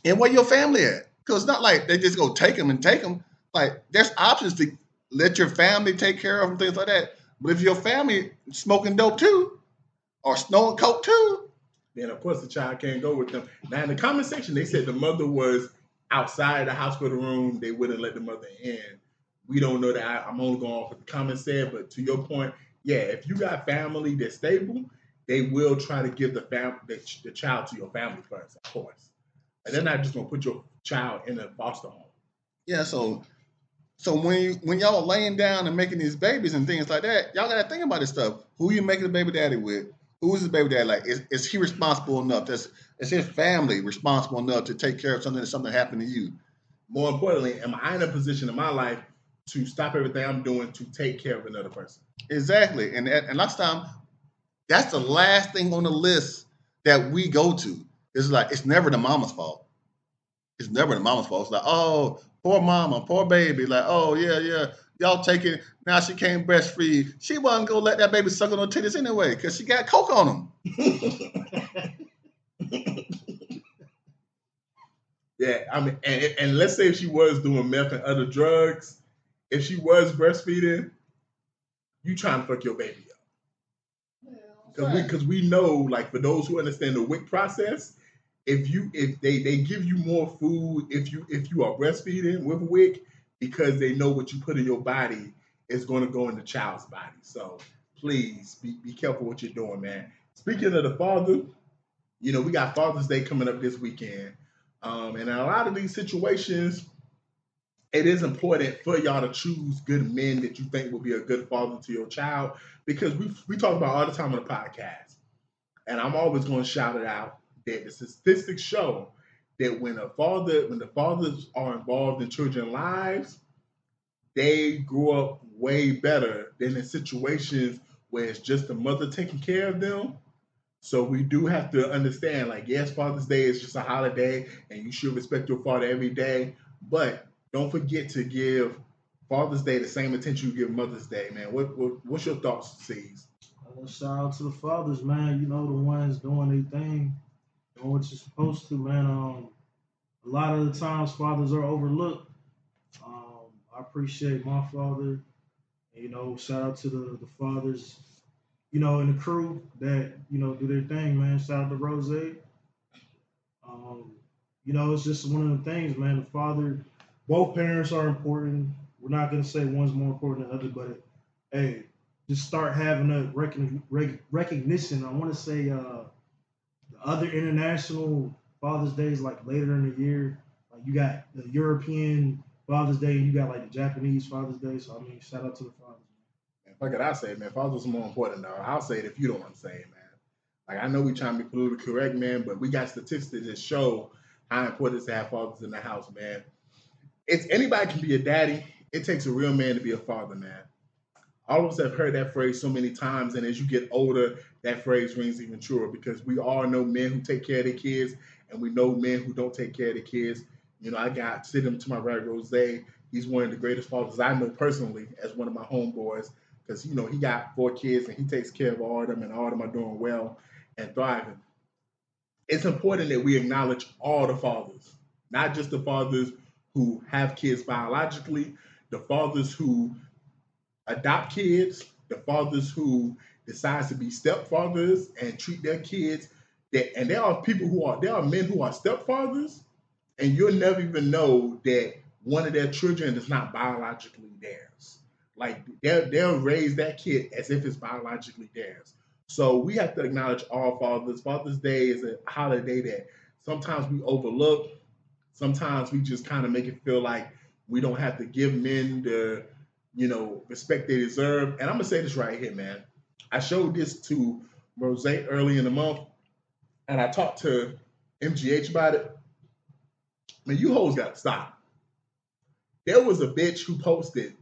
and where your family at? Because it's not like they just go take them and take them. Like, there's options to let your family take care of them, things like that. But if your family smoking dope too, or snorting coke too, then of course the child can't go with them. Now in the comment section, they said the mother was outside the hospital room. They wouldn't let the mother in. We don't know that. I'm only going off what the comments said, but to your point, yeah, if you got family that's stable, they will try to give the child to your family first, of course. And they're not just gonna put your child in a foster home. yeah. So when y'all laying down and making these babies and things like that, y'all gotta think about this stuff. Who you making the baby daddy with? Who is the baby daddy? Like, is he responsible enough? Is his family responsible enough to take care of something happened to you? More importantly, am I in a position in my life to stop everything I'm doing to take care of another person? Exactly. And last time, that's the last thing on the list that we go to. It's like, it's never the mama's fault. It's never the mama's fault. It's like, oh, poor mama, poor baby. Like, oh, yeah. Y'all take it. Now she can't breastfeed. She wasn't going to let that baby suck on her titties anyway because she got coke on them. Yeah, I mean, and let's say if she was doing meth and other drugs, if she was breastfeeding, you trying to fuck your baby up. Because we know, like, for those who understand the WIC process, if they give you more food if you are breastfeeding with WIC, because they know what you put in your body is going to go in the child's body. So please be careful what you're doing, man. Speaking of the father, we got Father's Day coming up this weekend. And in a lot of these situations, it is important for y'all to choose good men that you think will be a good father to your child, because we talk about all the time on the podcast, and I'm always going to shout it out that the statistics show that when the fathers are involved in children's lives, they grow up way better than in situations where it's just the mother taking care of them. So we do have to understand, like, yes, Father's Day is just a holiday, and you should respect your father every day. But don't forget to give Father's Day the same attention you give Mother's Day, man. What's your thoughts, C's? Shout out to the fathers, man. The ones doing their thing, doing what you're supposed to, man. A lot of the times, fathers are overlooked. I appreciate my father. Shout out to the fathers, in the crew that, do their thing, man. Shout out to Rose. It's just one of the things, man. The father, both parents are important. We're not going to say one's more important than the other, but hey, just start having a recognition. I want to say the other international Father's Days, like later in the year, like you got the European Father's Day and you got like the Japanese Father's Day. So, shout out to the fathers. Fuck it, I'll say it, man. Fathers are more important, though. I'll say it if you don't want to say it, man. Like, I know we trying to be politically correct, man, but we got statistics that show how important it is to have fathers in the house, man. Anybody can be a daddy. It takes a real man to be a father, man. All of us have heard that phrase so many times, and as you get older, that phrase rings even truer, because we all know men who take care of their kids, and we know men who don't take care of their kids. I got sitting to my right, Rose. He's one of the greatest fathers I know personally as one of my homeboys, because, he got 4 kids, and he takes care of all of them, and all of them are doing well and thriving. It's important that we acknowledge all the fathers, not just the fathers who have kids biologically, the fathers who adopt kids, the fathers who decide to be stepfathers and treat their kids. And there are men who are stepfathers, and you'll never even know that one of their children is not biologically theirs. Like, they'll raise that kid as if it's biologically theirs. So we have to acknowledge all fathers. Father's Day is a holiday that sometimes we overlook. Sometimes we just kind of make it feel like we don't have to give men the, respect they deserve. And I'm going to say this right here, man. I showed this to Rose early in the month, and I talked to MGH about it. Man, you hoes got to stop. There was a bitch who posted,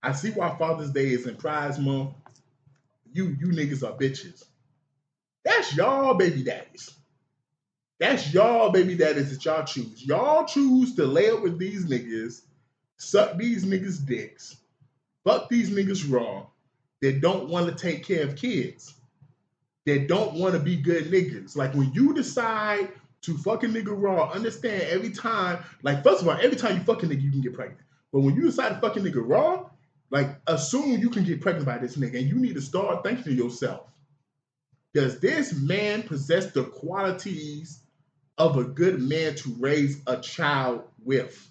I see why Father's Day is in Pride Month. You niggas are bitches. That's y'all baby daddies. That's y'all baby daddies that y'all choose. Y'all choose to lay up with these niggas, suck these niggas' dicks, fuck these niggas raw, that don't want to take care of kids, that don't want to be good niggas. Like, when you decide to fuck a nigga raw, understand every time, like, first of all, every time you fuck a nigga, you can get pregnant. But when you decide to fuck a nigga raw, like, assume you can get pregnant by this nigga, and you need to start thinking to yourself, does this man possess the qualities of a good man to raise a child with?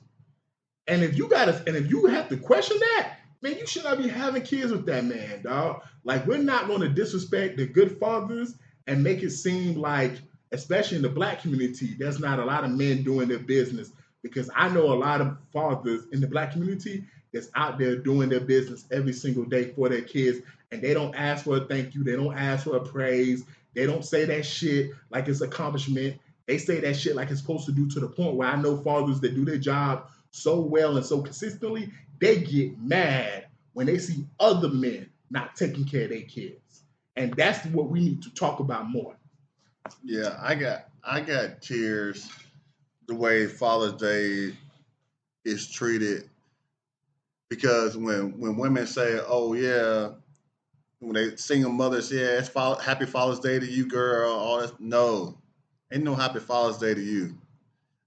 And if you have to question that, man, you should not be having kids with that man, dog. Like, we're not going to disrespect the good fathers and make it seem like, especially in the black community, there's not a lot of men doing their business, because I know a lot of fathers in the black community that's out there doing their business every single day for their kids, and they don't ask for a thank you. They don't ask for a praise. They don't say that shit like it's accomplishment. They say that shit like it's supposed to do, to the point where I know fathers that do their job so well and so consistently, they get mad when they see other men not taking care of their kids. And that's what we need to talk about more. Yeah, I got tears the way Father's Day is treated, because when women say, "Oh yeah," when they single mothers, "Yeah, it's Happy Father's Day to you, girl," all that. No, ain't no Happy Father's Day to you.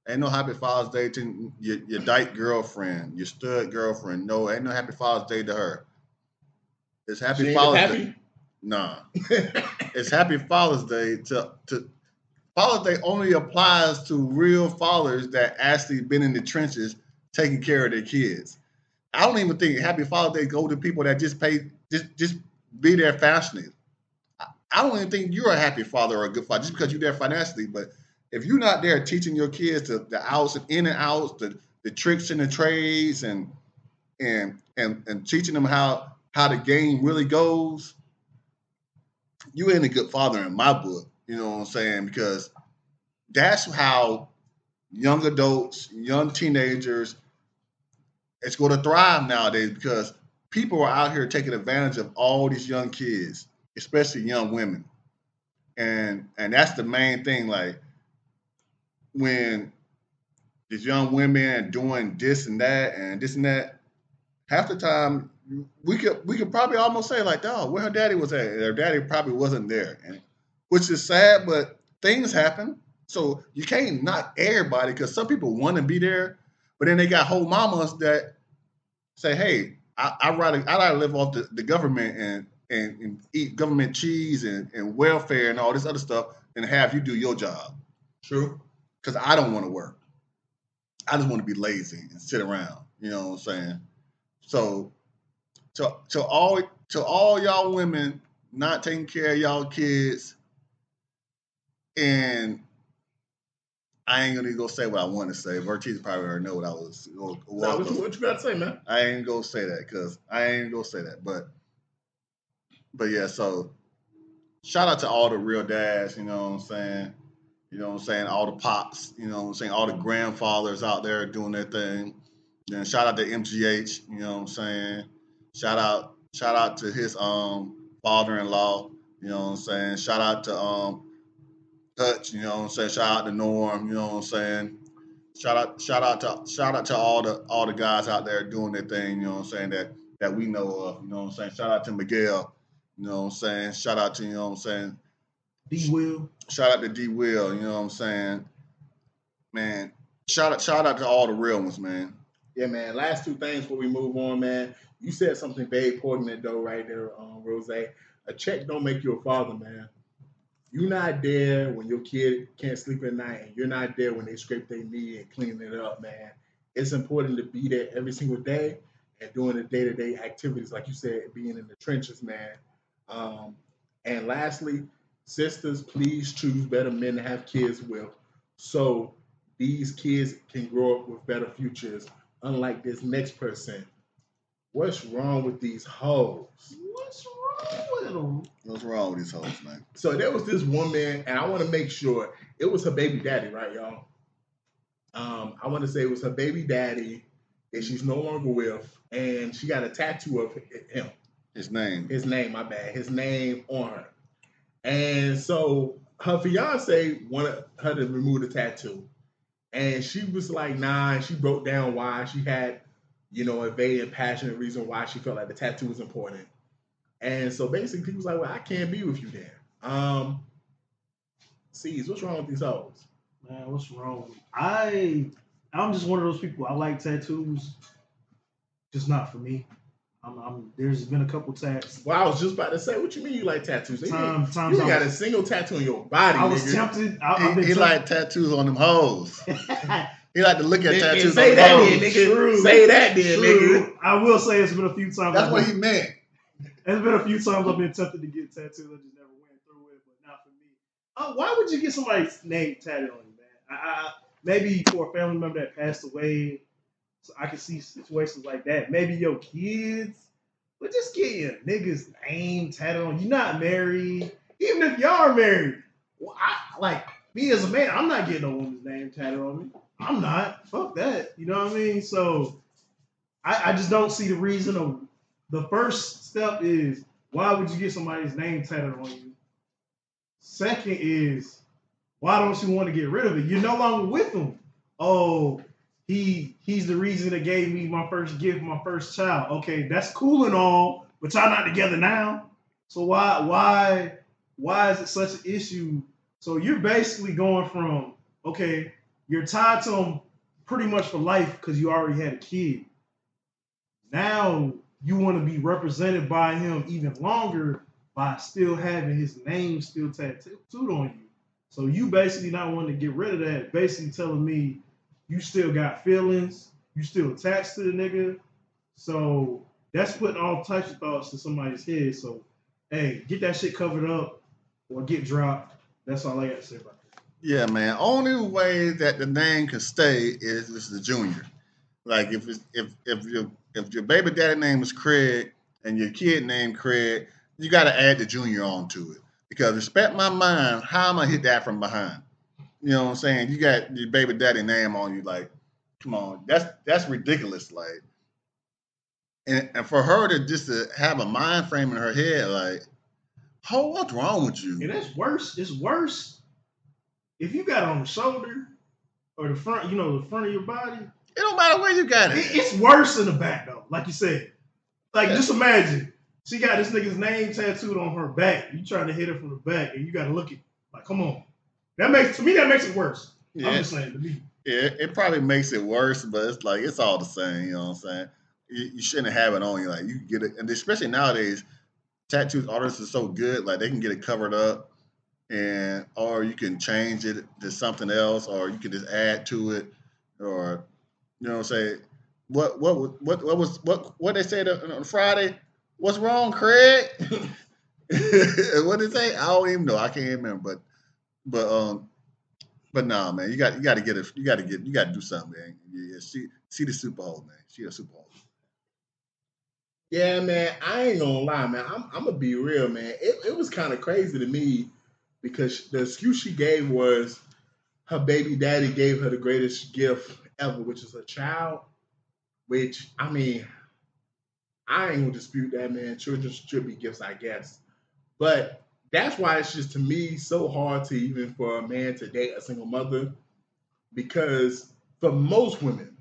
Ain't no Happy Father's Day to your dyke girlfriend, your stud girlfriend. No, ain't no Happy Father's Day to her. It's Happy Father's Day. Nah, it's Happy Father's Day to Father's Day only applies to real fathers that actually been in the trenches taking care of their kids. I don't even think Happy Father's Day go to people that just be there financially. I don't even think you're a happy father or a good father just because you're there financially. But if you're not there teaching your kids the outs and in and outs, the tricks and the trades, and teaching them how the game really goes, you ain't a good father in my book. You know what I'm saying? Because that's how young adults, young teenagers, it's going to thrive nowadays because people are out here taking advantage of all these young kids, especially young women. And that's the main thing. Like when these young women are doing this and that and this and that, half the time we could probably almost say like, "Dog, where her daddy was at?" Her daddy probably wasn't there, and which is sad, but things happen. So you can't knock everybody because some people want to be there, but then they got whole mamas that say, "Hey, I rather live off the government and eat government cheese and welfare and all this other stuff and have you do your job." True. Because I don't want to work. I just want to be lazy and sit around. You know what I'm saying? So to all y'all women not taking care of y'all kids, and I ain't gonna go say what I want to say. Vertiz probably already know what I was. Nah, what you got to say, man? I ain't gonna say that because I ain't gonna say that. But yeah. So shout out to all the real dads. You know what I'm saying? You know what I'm saying? All the pops. You know what I'm saying? All the grandfathers out there doing their thing. Then shout out to MGH. You know what I'm saying? Shout out to his father-in-law. You know what I'm saying? Shout out to Hutch. You know what I'm saying? Shout out to Norm. You know what I'm saying? Shout out to all the guys out there doing their thing. You know what I'm saying? That we know of. You know what I'm saying? Shout out to Miguel. You know what I'm saying? Shout out to, you know what I'm saying? D Will. Shout out to D Will. You know what I'm saying? Man, shout out to all the real ones, man. Yeah, man. Last two things before we move on, man. You said something very important though, right there, Rose. A check don't make you a father, man. You're not there when your kid can't sleep at night, and you're not there when they scrape their knee and clean it up, man. It's important to be there every single day and doing the day-to-day activities, like you said, being in the trenches, man. And lastly, sisters, please choose better men to have kids with, so these kids can grow up with better futures. Unlike this next person. What's wrong with these hoes? What's wrong with them? What's wrong with these hoes, man? So there was this woman, and I want to make sure it was her baby daddy, right, y'all? I want to say it was her baby daddy that she's no longer with, and she got a tattoo of him. His name, my bad. His name on her. And so her fiance wanted her to remove the tattoo. And she was like, nah, and she broke down why. She had, a very passionate reason why she felt like the tattoo was important. And so basically, he was like, well, I can't be with you then. C's, what's wrong with these hoes? Man, what's wrong? I'm just one of those people. I like tattoos, just not for me. There's been a couple tats. Well, I was just about to say, what you mean you like tattoos? You Times got a single tattoo on your body. I was tempted. He like tattoos on them hoes. He like to look at tattoos say on that hoes. then, nigga. True. Say that then, nigga. I will say it's been a few times. That's what he meant. It's been a few times I've been tempted to get tattoos. I just never went through it, but not for me. Why would you get somebody's name tatted on you, man? Maybe for a family member that passed away. So I can see situations like that. Maybe your kids, but just get your nigga's name tatted on. You're not married. Even if y'all are married, well, me as a man, I'm not getting no woman's name tatted on me. I'm not. Fuck that. You know what I mean? So I just don't see the reason of the first step is why would you get somebody's name tatted on you? Second is why don't you want to get rid of it? You're no longer with them. Oh, he's the reason that gave me my first gift, my first child. Okay, that's cool and all, but y'all not together now. So why is it such an issue? So you're basically going from, okay, you're tied to him pretty much for life because you already had a kid. Now you want to be represented by him even longer by still having his name still tattooed on you. So you basically not wanting to get rid of that, basically telling me you still got feelings, you still attached to the nigga. So that's putting all types of thoughts to somebody's head. So hey, get that shit covered up or get dropped. That's all I got to say about that. Yeah, man. Only way that the name can stay is the junior. Like if your baby daddy name is Craig and your kid named Craig, you got to add the junior onto it because respect my mind. How am I hit that from behind? You know what I'm saying? You got your baby daddy name on you. Like, come on, that's ridiculous. Like, and for her to just to have a mind frame in her head, like, oh, what's wrong with you? And that's worse. It's worse if you got it on the shoulder or the front, the front of your body. It don't matter where you got it. It's worse in the back though. Like you said. Like Yeah. just imagine she got this nigga's name tattooed on her back. You trying to hit her from the back, and you got to look at like, come on. That makes it worse. Yeah. I'm just saying to me. Yeah, it probably makes it worse, but it's like it's all the same. You know what I'm saying? You shouldn't have it on you. Like you can get it, and especially nowadays, tattoo artists are so good. Like they can get it covered up, and or you can change it to something else, or you can just add to it, or you know, say what they said on Friday. What's wrong, Craig? What did they say? I don't even know. I can't remember. But nah, man, you got to get it. You got to do something, man. Yeah, she the super hoe, man. She a super hoe. Yeah, man, I ain't gonna lie, man. I'm gonna be real, man. It was kind of crazy to me because the excuse she gave was her baby daddy gave her the greatest gift ever, which is a child. Which I mean, I ain't gonna dispute that, man. Children should be gifts, I guess. But that's why it's just to me so hard to even for a man to date a single mother because for most women,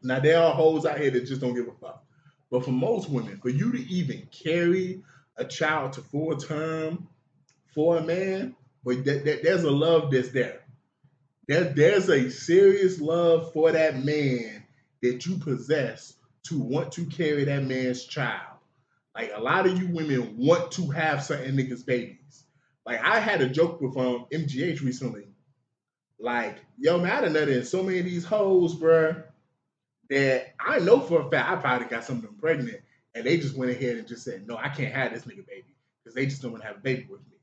now there are hoes out here that just don't give a fuck. But for most women, for you to even carry a child to full term for a man, but there's a love that's there. There's a serious love for that man that you possess to want to carry that man's child. Like a lot of you women want to have certain niggas' babies. Like I had a joke with MGH recently. Like, yo, man, I done nutted in so many of these hoes, bruh, that I know for a fact I probably got some of them pregnant, and they just went ahead and just said, no, I can't have this nigga baby because they just don't want to have a baby with me.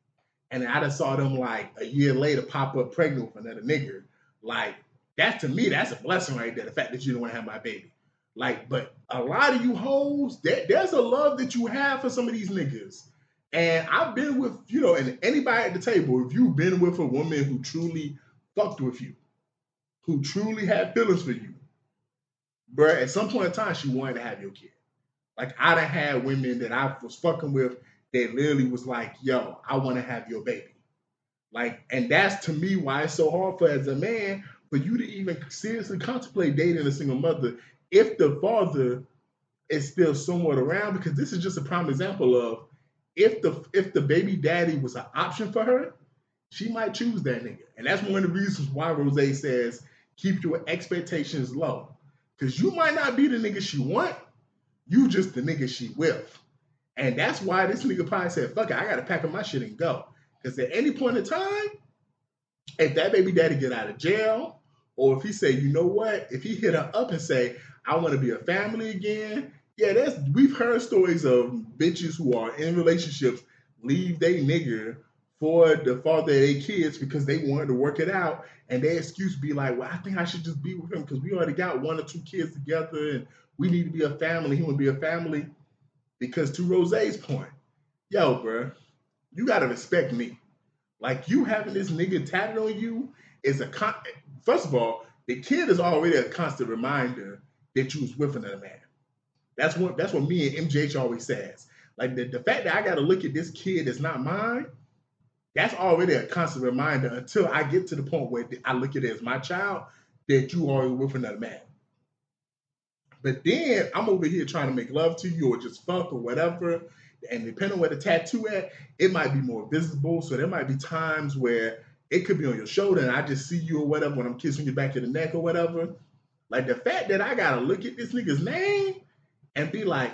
And then I just saw them like a year later pop up pregnant with another nigga. Like, that to me, that's a blessing right there, the fact that you don't want to have my baby. Like, but a lot of you hoes, there's a love that you have for some of these niggas. And I've been with, and anybody at the table, if you've been with a woman who truly fucked with you, who truly had feelings for you, bruh, at some point in time, she wanted to have your kid. Like, I done had women that I was fucking with that literally was like, yo, I want to have your baby. Like, and that's to me why it's so hard for as a man for you to even seriously contemplate dating a single mother if the father is still somewhat around, because this is just a prime example of if the baby daddy was an option for her, she might choose that nigga. And that's one of the reasons why Rose says keep your expectations low. Because you might not be the nigga she want, you just the nigga she with. And that's why this nigga probably said, fuck it, I gotta pack up my shit and go. Because at any point in time, if that baby daddy get out of jail, or if he say, you know what, if he hit her up and say, I want to be a family again, yeah, we've heard stories of bitches who are in relationships leave they nigga for the father of their kids because they wanted to work it out, and their excuse be like, well, I think I should just be with him because we already got 1 or 2 kids together and we need to be a family. He want to be a family. Because to Rose's point, yo, bro, you got to respect me. Like, you having this nigga tatted on you is first of all, the kid is already a constant reminder that you was with another man. That's what me and MJH always says. Like, the fact that I got to look at this kid that's not mine, that's already a constant reminder until I get to the point where I look at it as my child, that you are with another man. But then I'm over here trying to make love to you or just fuck or whatever. And depending on where the tattoo at, it might be more visible. So there might be times where it could be on your shoulder and I just see you or whatever when I'm kissing you back of the neck or whatever. Like, the fact that I got to look at this nigga's name and be like,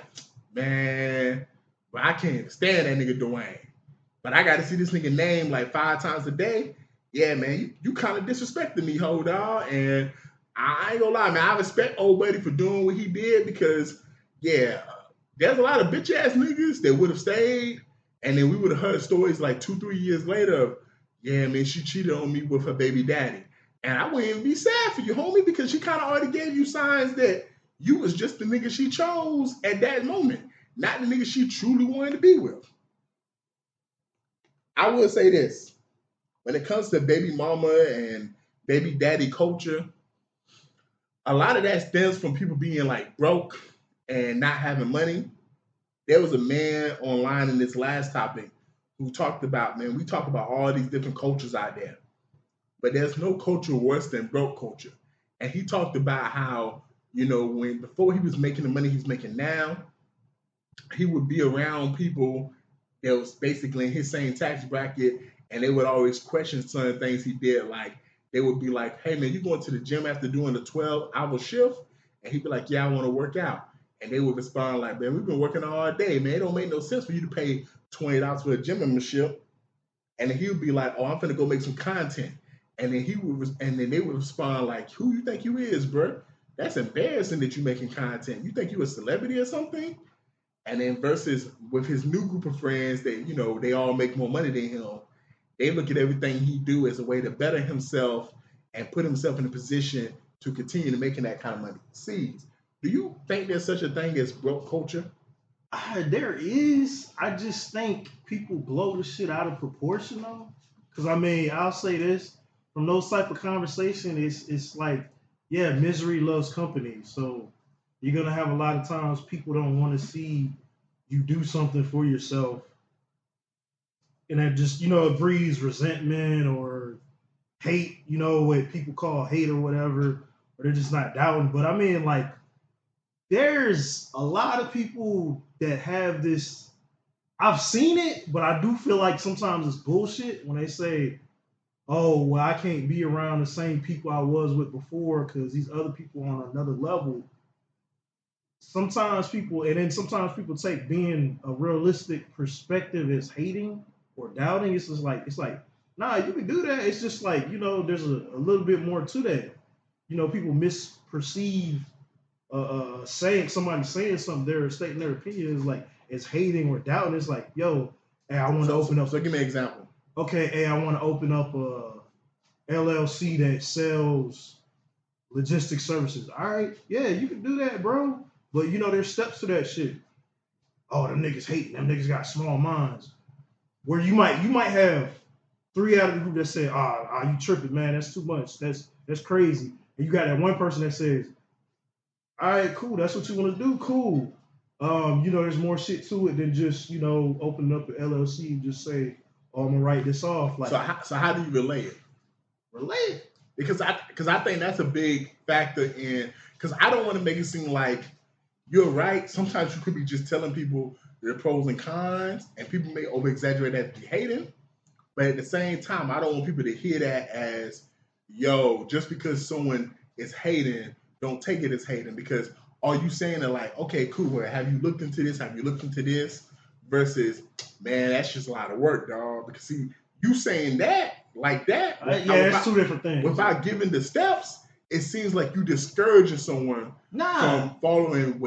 man, well, I can't stand that nigga Dwayne. But I got to see this nigga name like 5 times a day. Yeah, man, you kind of disrespected me, ho, dog. And I ain't gonna lie, man, I respect old buddy for doing what he did because, yeah, there's a lot of bitch-ass niggas that would have stayed And then we would have heard stories like 2-3 years later of, yeah, man, she cheated on me with her baby daddy. And I wouldn't even be sad for you, homie, because she kind of already gave you signs that you was just the nigga she chose at that moment, not the nigga she truly wanted to be with. I would say this. When it comes to baby mama and baby daddy culture, a lot of that stems from people being like broke and not having money. There was a man online in this last topic who talked about, man, we talk about all these different cultures out there, but there's no culture worse than broke culture. And he talked about how, when before he was making the money he's making now, he would be around people that was basically in his same tax bracket, and they would always question certain things he did. Like, they would be like, hey, man, you going to the gym after doing the 12-hour shift? And he'd be like, yeah, I want to work out. And they would respond like, man, we've been working all day, man. It don't make no sense for you to pay $20 for a gym membership. And then he would be like, oh, I'm finna go make some content. And then they would respond like, who you think you is, bro? That's embarrassing that you making content. You think you a celebrity or something? And then versus with his new group of friends that, they all make more money than him, they look at everything he do as a way to better himself and put himself in a position to continue to making that kind of money. Seeds. Do you think there's such a thing as broke culture? There is. I just think people blow the shit out of proportion though. Because I'll say this from those type of conversation, it's like, yeah, misery loves company. So you're gonna have a lot of times people don't want to see you do something for yourself, and that just it breeds resentment or hate. What people call hate or whatever, or they're just not doubting. But like, there's a lot of people that have this. I've seen it, but I do feel like sometimes it's bullshit when they say, oh, well, I can't be around the same people I was with before because these other people are on another level. Sometimes people take being a realistic perspective as hating or doubting. It's like, nah, you can do that. It's just like, there's a little bit more to that. People misperceive saying something, they're stating their opinion is like it's hating or doubting. It's like, yo, hey, I want to open up. So give me an example. Okay, hey, I want to open up a LLC that sells logistics services. All right, yeah, you can do that, bro. But there's steps to that shit. Oh, them niggas hating. Them niggas got small minds. Where you might have 3 out of the group that say, you tripping, man. That's too much. That's crazy. And you got that one person that says, all right, cool. That's what you want to do. Cool. There's more shit to it than just, opening up an LLC and just say, oh, I'm gonna write this off. Like, so how do you relay it? Relay it? Because I think that's a big factor in. Because I don't want to make it seem like you're right. Sometimes you could be just telling people the pros and cons, and people may over exaggerate that to be hating. But at the same time, I don't want people to hear that as, yo, just because someone is hating, don't take it as hating. Because are you saying that like, okay, cool, well, have you looked into this? Have you looked into this? Versus, man, that's just a lot of work, dog. Because see, you saying that like that, it's two different things. Without giving the steps, it seems like you discouraging someone from following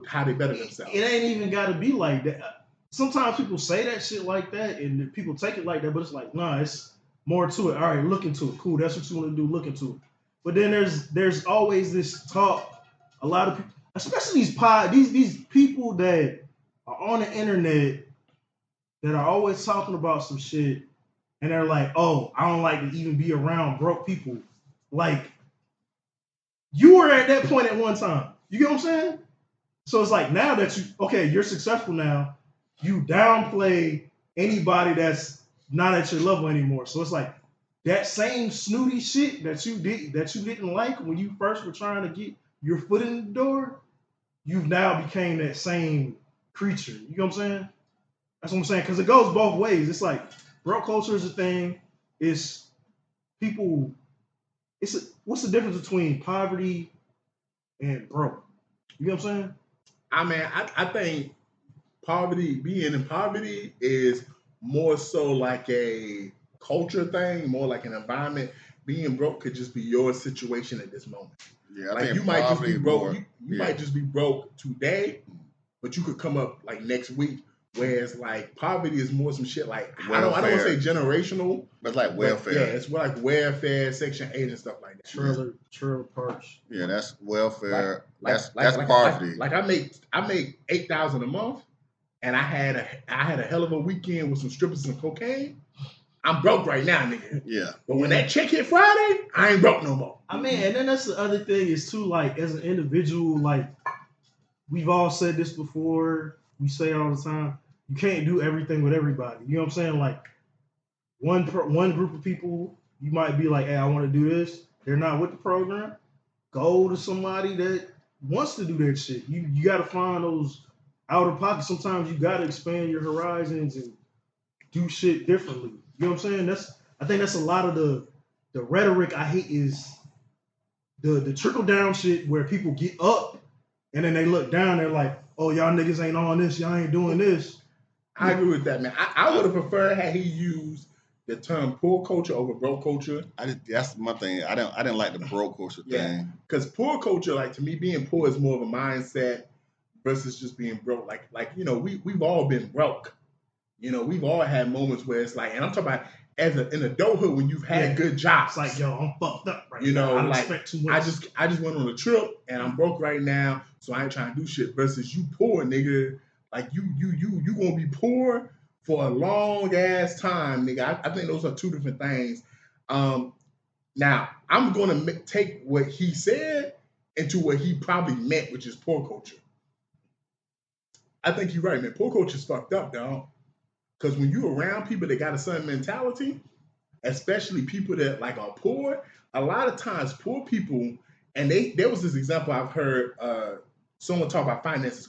how they better themselves. It ain't even got to be like that. Sometimes people say that shit like that, and people take it like that. But it's like, nah, it's more to it. All right, look into it. Cool, that's what you want to do. Look into it. But then there's always this talk. A lot of people, especially these people that are on the internet that are always talking about some shit, and they're like, oh, I don't like to even be around broke people. Like, you were at that point at one time. You get what I'm saying? So it's like, now that you're successful now, you downplay anybody that's not at your level anymore. So it's like that same snooty shit that you didn't like when you first were trying to get your foot in the door, you've now became that same creature. You know what I'm saying? That's what I'm saying. Because it goes both ways. It's like broke culture is a thing. It's people. What's the difference between poverty and broke? You know what I'm saying? I think being in poverty is more so like a culture thing, more like an environment. Being broke could just be your situation at this moment. Yeah, like you might just be broke. You might just be broke today, but you could come up like next week Whereas like poverty is more some shit like I Welfare. don't want to say generational, But it's like welfare. yeah, it's more like welfare, Section 8 and stuff like that. Trailer parks. Yeah, that's welfare. That's poverty. Like I make $8,000 a month, and I had a hell of a weekend with some strippers and cocaine. I'm broke right now, nigga. Yeah. But when that check hit Friday, I ain't broke no more. I mean, and then that's the other thing is too, like, as an individual, like, we've all said this before, we say it all the time, you can't do everything with everybody. You know what I'm saying? Like, one group of people, you might be like, hey, I want to do this. They're not with the program. Go to somebody that wants to do that shit. You got to find those outer pockets. Sometimes you got to expand your horizons and do shit differently. You know what I'm saying? I think that's a lot of the rhetoric I hate is the trickle down shit where people get up and then they look down. They're like, oh, y'all niggas ain't on this. Y'all ain't doing this. I agree with that, man. I would have preferred had he used the term poor culture over broke culture. That's my thing. I didn't like the broke culture thing. Because poor culture, like to me, being poor is more of a mindset versus just being broke. Like you know, we've all been broke. You know, we've all had moments where it's like, and I'm talking about in adulthood when you've had good jobs. It's like, yo, I'm fucked up right you know, now. I like expect too much. I just went on a trip and I'm broke right now, so I ain't trying to do shit. Versus you poor nigga, like you gonna be poor for a long ass time, nigga. I think those are two different things. Now I'm gonna take what he said into what he probably meant, which is poor culture. I think you're right, man. Poor culture's fucked up, dog. Because when you're around people that got a certain mentality, especially people that like are poor, a lot of times poor people, and there was this example I've heard someone talk about finances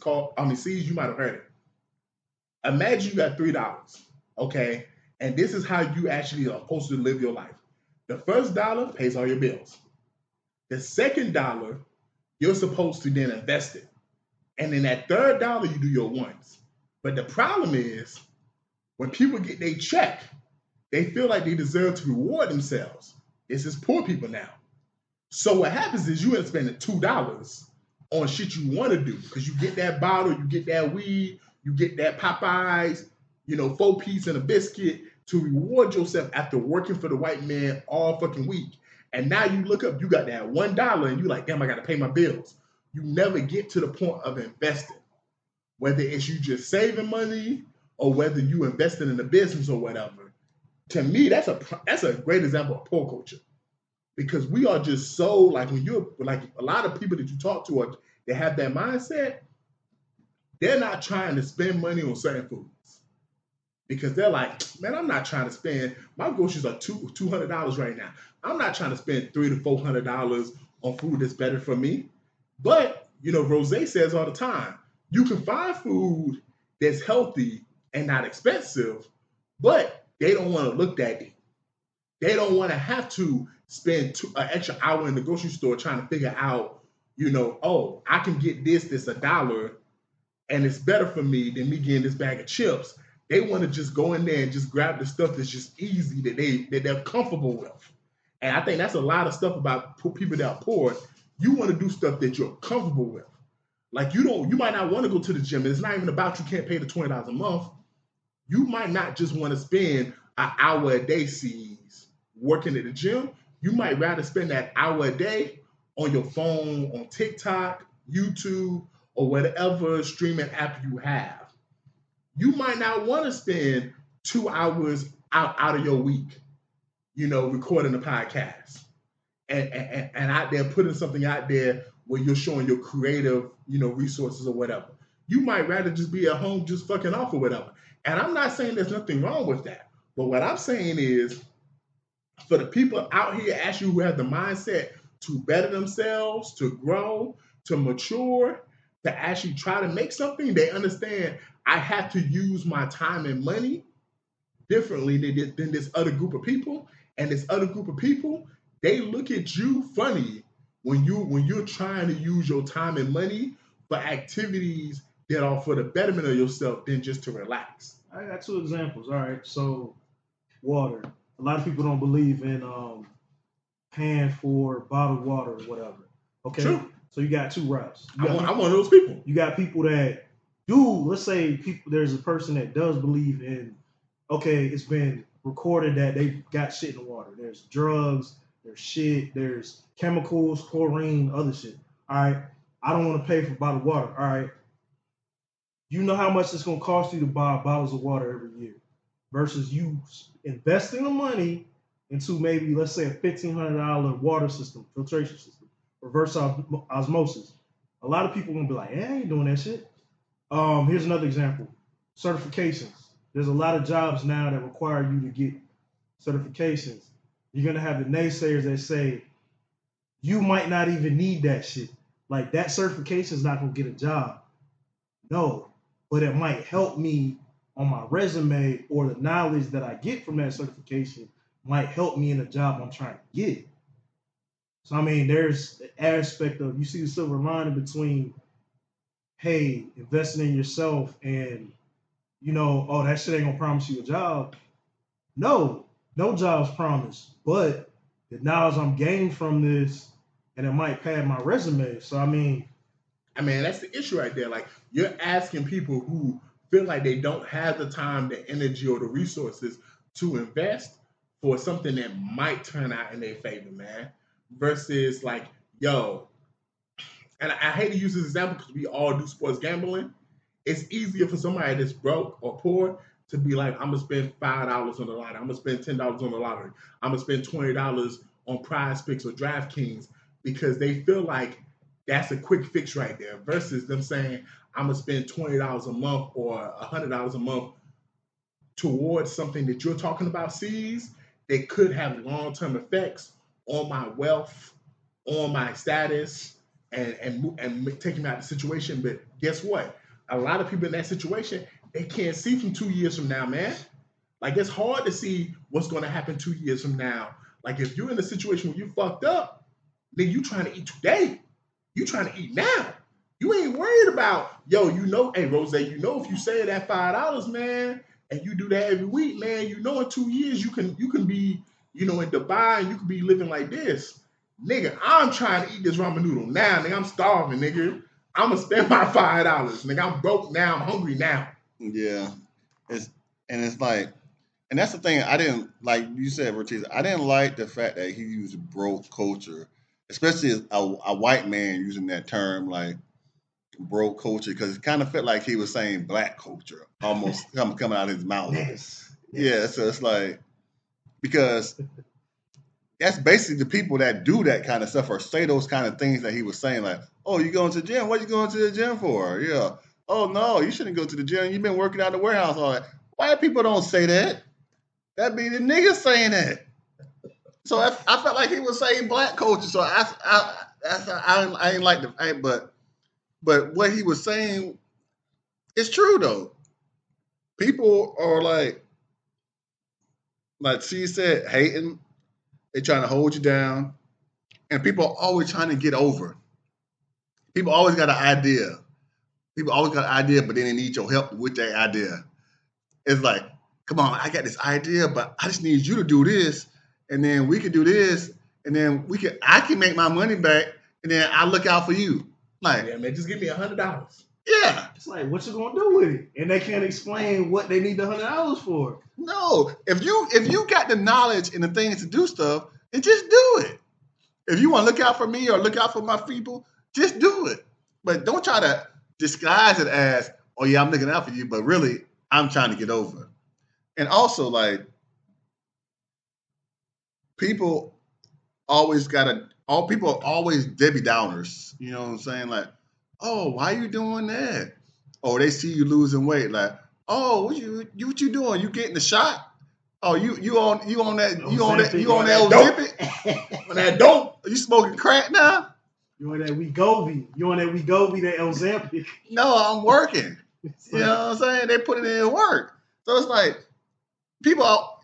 C's, you might have heard it. Imagine you got $3, okay? And this is how you actually are supposed to live your life. The first dollar pays all your bills. The second dollar, you're supposed to then invest it. And then that third dollar, you do your ones. But the problem is, when people get their check, they feel like they deserve to reward themselves. This is poor people now. So what happens is you end up spending $2 on shit you want to do because you get that bottle, you get that weed, you get that Popeyes, 4-piece and a biscuit to reward yourself after working for the white man all fucking week. And now you look up, you got that $1 and you like, damn, I got to pay my bills. You never get to the point of investing. Whether it's you just saving money or whether you investing in a business or whatever, to me, that's a great example of poor culture. Because we are just so, like when you're, like a lot of people that you talk to, they have that mindset, they're not trying to spend money on certain foods. Because they're like, man, I'm not trying to spend, my groceries are $200 right now. I'm not trying to spend $300 to $400 on food that's better for me. But, Rose says all the time, you can find food that's healthy and not expensive, but they don't want to look that deep. They don't want to have to spend an extra hour in the grocery store trying to figure out, oh, I can get this $1, and it's better for me than me getting this bag of chips. They want to just go in there and just grab the stuff that's just easy that they're comfortable with. And I think that's a lot of stuff about people that are poor. You want to do stuff that you're comfortable with. Like you might not want to go to the gym. It's not even about you can't pay the $20 a month. You might not just want to spend an hour a day, working at the gym. You might rather spend that hour a day on your phone, on TikTok, YouTube, or whatever streaming app you have. You might not want to spend 2 hours out of your week, recording a podcast and out there putting something out there where you're showing your creative, resources or whatever. You might rather just be at home just fucking off or whatever. And I'm not saying there's nothing wrong with that. But what I'm saying is, for the people out here actually who have the mindset to better themselves, to grow, to mature, to actually try to make something, they understand I have to use my time and money differently than this other group of people. And this other group of people, they look at you funny when you're trying to use your time and money for activities that are for the betterment of yourself than just to relax. I got 2 examples. All right, so water. A lot of people don't believe in paying for bottled water or whatever. Okay, True. So you got 2 routes. I'm one of those people. You got people that let's say there's a person that does believe in, okay, it's been recorded that they got shit in the water. There's drugs, there's shit, there's chemicals, chlorine, other shit. All right, I don't want to pay for bottled water. All right, you know how much it's going to cost you to buy bottles of water every year versus you investing the money into maybe, let's say, a $1,500 water system, filtration system, reverse osmosis. A lot of people are going to be like, I ain't doing that shit. Here's another example. Certifications. There's a lot of jobs now that require you to get certifications. You're going to have the naysayers that say, you might not even need that shit. Like, that certification is not going to get a job. No, but it might help me on my resume, or the knowledge that I get from that certification might help me in the job I'm trying to get. So, I mean, there's an aspect of, you see the silver lining between, hey, investing in yourself and, you know, oh, that shit ain't gonna promise you a job. No job's promised, but the knowledge I'm gaining from this, and it might pad my resume. So, I mean, that's the issue right there. Like, you're asking people who feel like they don't have the time, the energy, or the resources to invest for something that might turn out in their favor, man. Versus like, yo, and I hate to use this example because we all do sports gambling. It's easier for somebody that's broke or poor to be like, I'm gonna spend $5 on the lottery. I'm gonna spend $10 on the lottery. I'm gonna spend $20 on Prize Picks or DraftKings, because they feel like that's a quick fix right there. Versus them saying, I'm gonna spend $20 a month or $100 a month towards something that you're talking about, sees, that could have long-term effects on my wealth, on my status, and taking me out of the situation. But guess what? A lot of people in that situation, they can't see from 2 years from now, man. Like, it's hard to see what's going to happen 2 years from now. Like, if you're in a situation where you fucked up, then you trying to eat today. You trying to eat now. You ain't worried about, yo, you know, hey, Rose, you know, if you save that $5, man, and you do that every week, man, you know, in 2 years you can be, you know, in Dubai, and you can be living like this. Nigga, I'm trying to eat this ramen noodle now, nigga. I'm starving, nigga. I'm gonna spend my $5, nigga. I'm broke now. I'm hungry now. Yeah, it's like, and that's the thing. I didn't like you said, Ortiz. I didn't like the fact that he used broke culture, especially as a white man using that term like broke culture, because it kind of felt like he was saying black culture almost coming out of his mouth. yes. Yeah, so it's like, because that's basically the people that do that kind of stuff or say those kind of things that he was saying, like, oh, you going to the gym? What you going to the gym for? Yeah. Oh, no, you shouldn't go to the gym. You've been working out in the warehouse all that. White people don't say that. That be the niggas saying that. So I felt like he was saying black culture. So I ain't like but what he was saying is true though. People are like she said, hating. They're trying to hold you down, and people are always trying to get over. People always got an idea. People always got an idea, but then they need your help with that idea. It's like, come on, I got this idea, but I just need you to do this, and then we can do this, and then I can make my money back, and then I look out for you. Like, yeah, man, just give me $100. Yeah. It's like, what you gonna do with it? And they can't explain what they need the $100 for. No, if you got the knowledge and the things to do stuff, then just do it. If you want to look out for me or look out for my people, just do it. But don't try to disguise it as, oh yeah, I'm looking out for you, but really, I'm trying to get over. And also, like, people are always Debbie Downers. You know what I'm saying? Like, oh, why you doing that? Oh, they see you losing weight. Like, oh, what you doing? You getting the shot? Oh, you on that Ozempic? On that dope? You smoking crack now? You on that Wegovy, that Ozempic? No, I'm working. You know what I'm saying? They put it in work. So it's like, people are,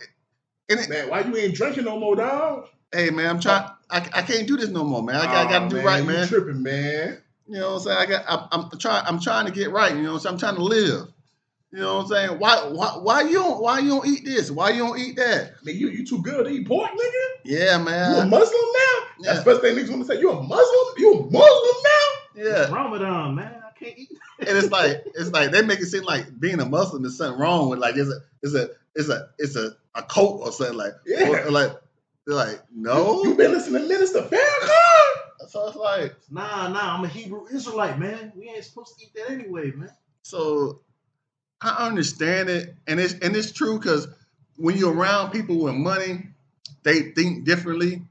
man, why you ain't drinking no more, dog? Hey man, I'm trying. I can't do this no more, man. I got to do right, man. You tripping, man. You know what I'm saying? I'm trying to get right. You know what I'm saying? I'm trying to live. You know what I'm saying? Why you don't eat this? Why you don't eat that? Man, you too good to eat pork, nigga? Yeah, man. You a Muslim now? Yeah. That's the first thing niggas want to say. You a Muslim? You a Muslim now? Yeah. It's Ramadan, man. I can't eat. And it's like they make it seem like being a Muslim is something wrong with like it's a cult or something like or like they're like no. You been listening to Minister Farrakhan? So it's like Nah, I'm a Hebrew Israelite, man. We ain't supposed to eat that anyway, man. so I understand it, and it's true because when you're around people with money, they think differently.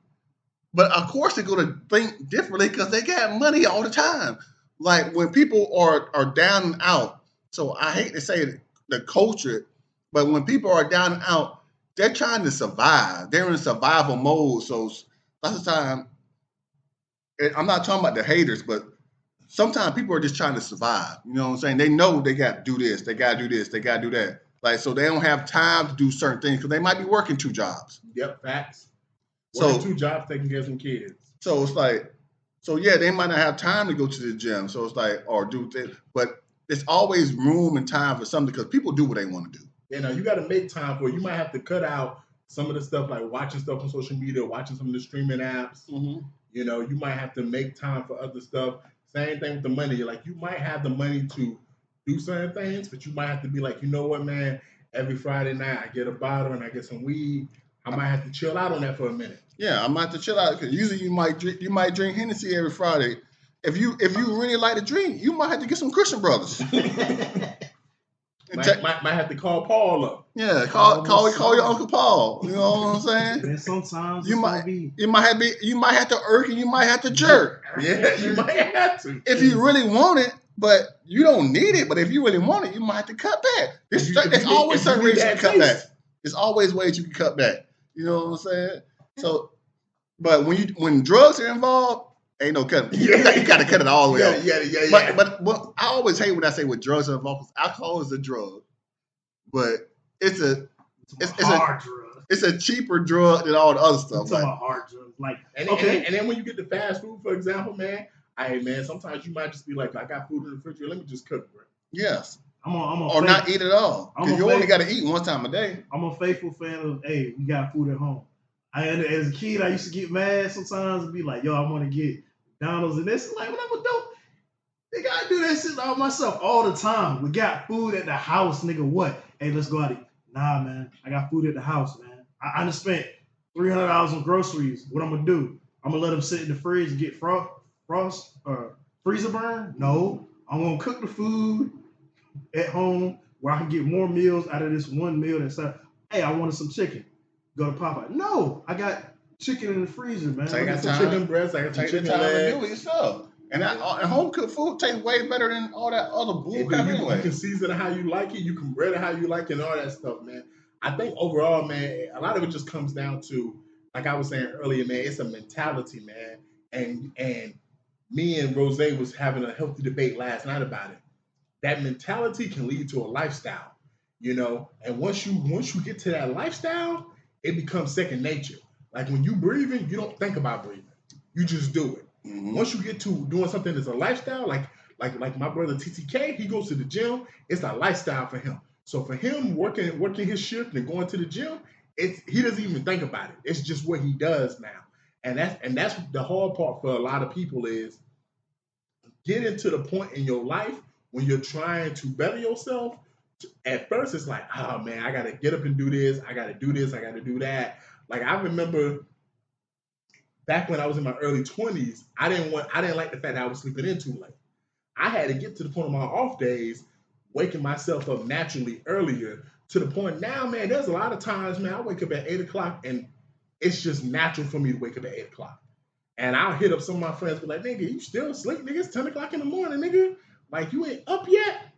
But of course they're gonna think differently because they got money all the time. Like when people are down and out, so I hate to say the culture, but when people are down and out, they're trying to survive. They're in survival mode. So lots of time, and I'm not talking about the haters, but sometimes people are just trying to survive. You know what I'm saying? They know they got to do this, they got to do this, they got to do that. Like so, they don't have time to do certain things because they might be working 2 jobs. Yep, facts. So 2 jobs taking care of some kids. So it's like, so yeah, they might not have time to go to the gym. So it's like, or do things, but there's always room and time for something because people do what they want to do. You know, you got to make time for it. You might have to cut out some of the stuff like watching stuff on social media, watching some of the streaming apps. Mm-hmm. You know, you might have to make time for other stuff. Same thing with the money. Like you might have the money to do certain things, but you might have to be like, you know what, man? Every Friday night I get a bottle and I get some weed. I might have to chill out on that for a minute. Yeah, I might have to chill out because usually you might drink Hennessy every Friday. If you really like to drink, you might have to get some Christian Brothers. might have to call Paul up. Yeah, call your Uncle Paul. You know what I'm saying? And sometimes you might have to irk and you might have to jerk. Yeah, you might have to. If you really want it, but you don't need it. But if you really want it, you might have to cut back. There's always certain ways you can cut back. There's always ways you can cut back. You know what I'm saying? So, but when drugs are involved, ain't no cutting. You got to cut it all the way off. Yeah. But I always hate when I say with drugs are involved. Alcohol is a drug, but it's a hard drug. It's a cheaper drug than all the other stuff. It's a hard drug. Like and then when you get to fast food, for example, man, sometimes you might just be like, I got food in the refrigerator. Let me just cook, bro. Yes. Or not eat at all. Because you only got to eat one time a day. I'm a faithful fan of, hey, we got food at home. As a kid, I used to get mad sometimes and be like, yo, I want to get McDonald's and this. Like, whatever, nigga, I do that shit all myself all the time. We got food at the house, nigga, what? Hey, let's go out and eat. Nah, man, I got food at the house, man. I just spent $300 on groceries. What I'm going to do? I'm going to let them sit in the fridge and get freezer burn? No. I'm going to cook the food at home where I can get more meals out of this one meal that's like, hey, I wanted some chicken. Go to Popeye. No, I got chicken in the freezer, man. I got some chicken breasts. I got some chicken legs. To do it yourself. And home cooked food tastes way better than all that other bull crap anyway. You can season it how you like it. You can bread it how you like it and all that stuff, man. I think overall, man, a lot of it just comes down to, like I was saying earlier, man, it's a mentality, man. And me and Rose was having a healthy debate last night about it. That mentality can lead to a lifestyle, you know. And once you get to that lifestyle, it becomes second nature. Like when you breathing, you don't think about breathing. You just do it. Mm-hmm. Once you get to doing something that's a lifestyle, like my brother TTK, he goes to the gym. It's a lifestyle for him. So for him working his shift and going to the gym, he doesn't even think about it. It's just what he does now. And that's the hard part for a lot of people is getting to the point in your life when you're trying to better yourself. At first, it's like, oh man, I gotta get up and do this. I gotta do this. I gotta do that. Like I remember back when I was in my early 20s, I didn't like the fact that I was sleeping in too late. I had to get to the point of my off days, waking myself up naturally earlier to the point now, man, there's a lot of times, man, I wake up at 8 o'clock and it's just natural for me to wake up at 8 o'clock. And I'll hit up some of my friends, be like, nigga, you still asleep, nigga? It's 10 o'clock in the morning, nigga. Like, you ain't up yet?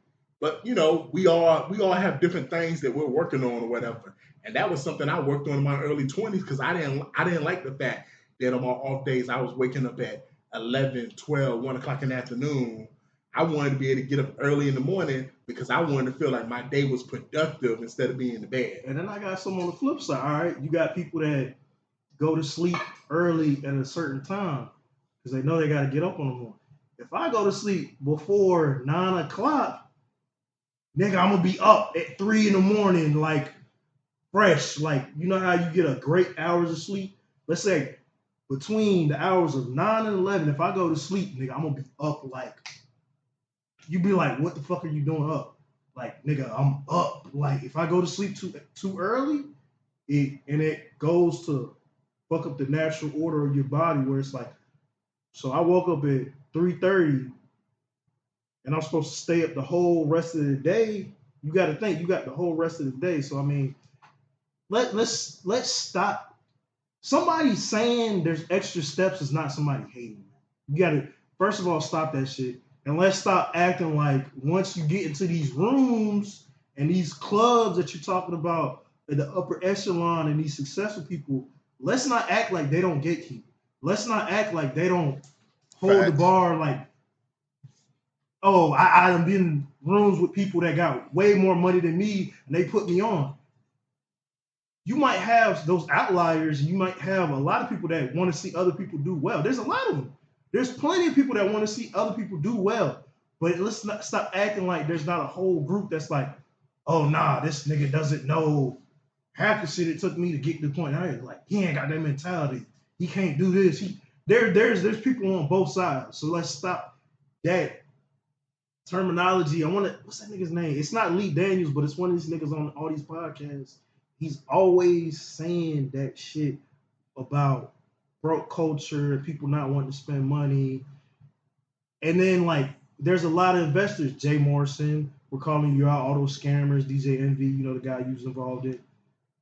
But, you know, we all have different things that we're working on or whatever. And that was something I worked on in my early 20s because I didn't like the fact that on my off days, I was waking up at 11, 12, 1 o'clock in the afternoon. I wanted to be able to get up early in the morning because I wanted to feel like my day was productive instead of being in the bed. And then I got some on the flip side, all right? You got people that go to sleep early at a certain time because they know they got to get up on the morning. If I go to sleep before 9 o'clock, nigga, I'm going to be up at 3 in the morning, like fresh. Like, you know how you get a great hours of sleep? Let's say between the hours of 9 and 11, if I go to sleep, nigga, I'm going to be up like you be like, what the fuck are you doing up? Like, nigga, I'm up. Like, if I go to sleep too early, it goes to fuck up the natural order of your body where it's like, so I woke up at 3:30 and I'm supposed to stay up the whole rest of the day. You got to think, you got the whole rest of the day. So I mean, let's stop. Somebody saying there's extra steps is not somebody hating. You got to first of all stop that shit, and let's stop acting like once you get into these rooms and these clubs that you're talking about at the upper echelon and these successful people, let's not act like they don't gatekeep. Let's not act like they don't hold the bar. Like, oh, I'm in rooms with people that got way more money than me and they put me on. You might have those outliers, and you might have a lot of people that want to see other people do well. There's a lot of them. There's plenty of people that want to see other people do well. But let's not stop acting like there's not a whole group that's like, oh nah, this nigga doesn't know half the shit it took me to get to the point. I was like, he ain't got that mentality. He can't do this. There's people on both sides. So let's stop that terminology. What's that nigga's name? It's not Lee Daniels, but it's one of these niggas on all these podcasts. He's always saying that shit about broke culture, people not wanting to spend money. And then, like, there's a lot of investors. Jay Morrison, we're calling you out, all those scammers, DJ Envy, you know, the guy you was involved in.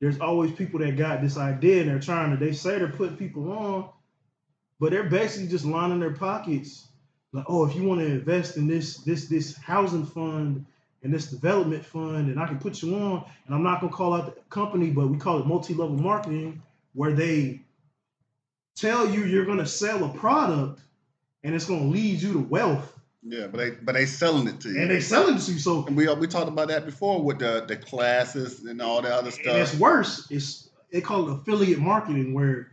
There's always people that got this idea and they say they're putting people on, but they're basically just lining their pockets. Like, oh, if you want to invest in this housing fund and this development fund, and I can put you on, and I'm not going to call out the company, but we call it multi-level marketing, where they tell you you're going to sell a product and it's going to lead you to wealth. Yeah, but they selling it to you. And they selling it to you. So, and we talked about that before with the classes and all the other stuff. And it's worse. They call it affiliate marketing, where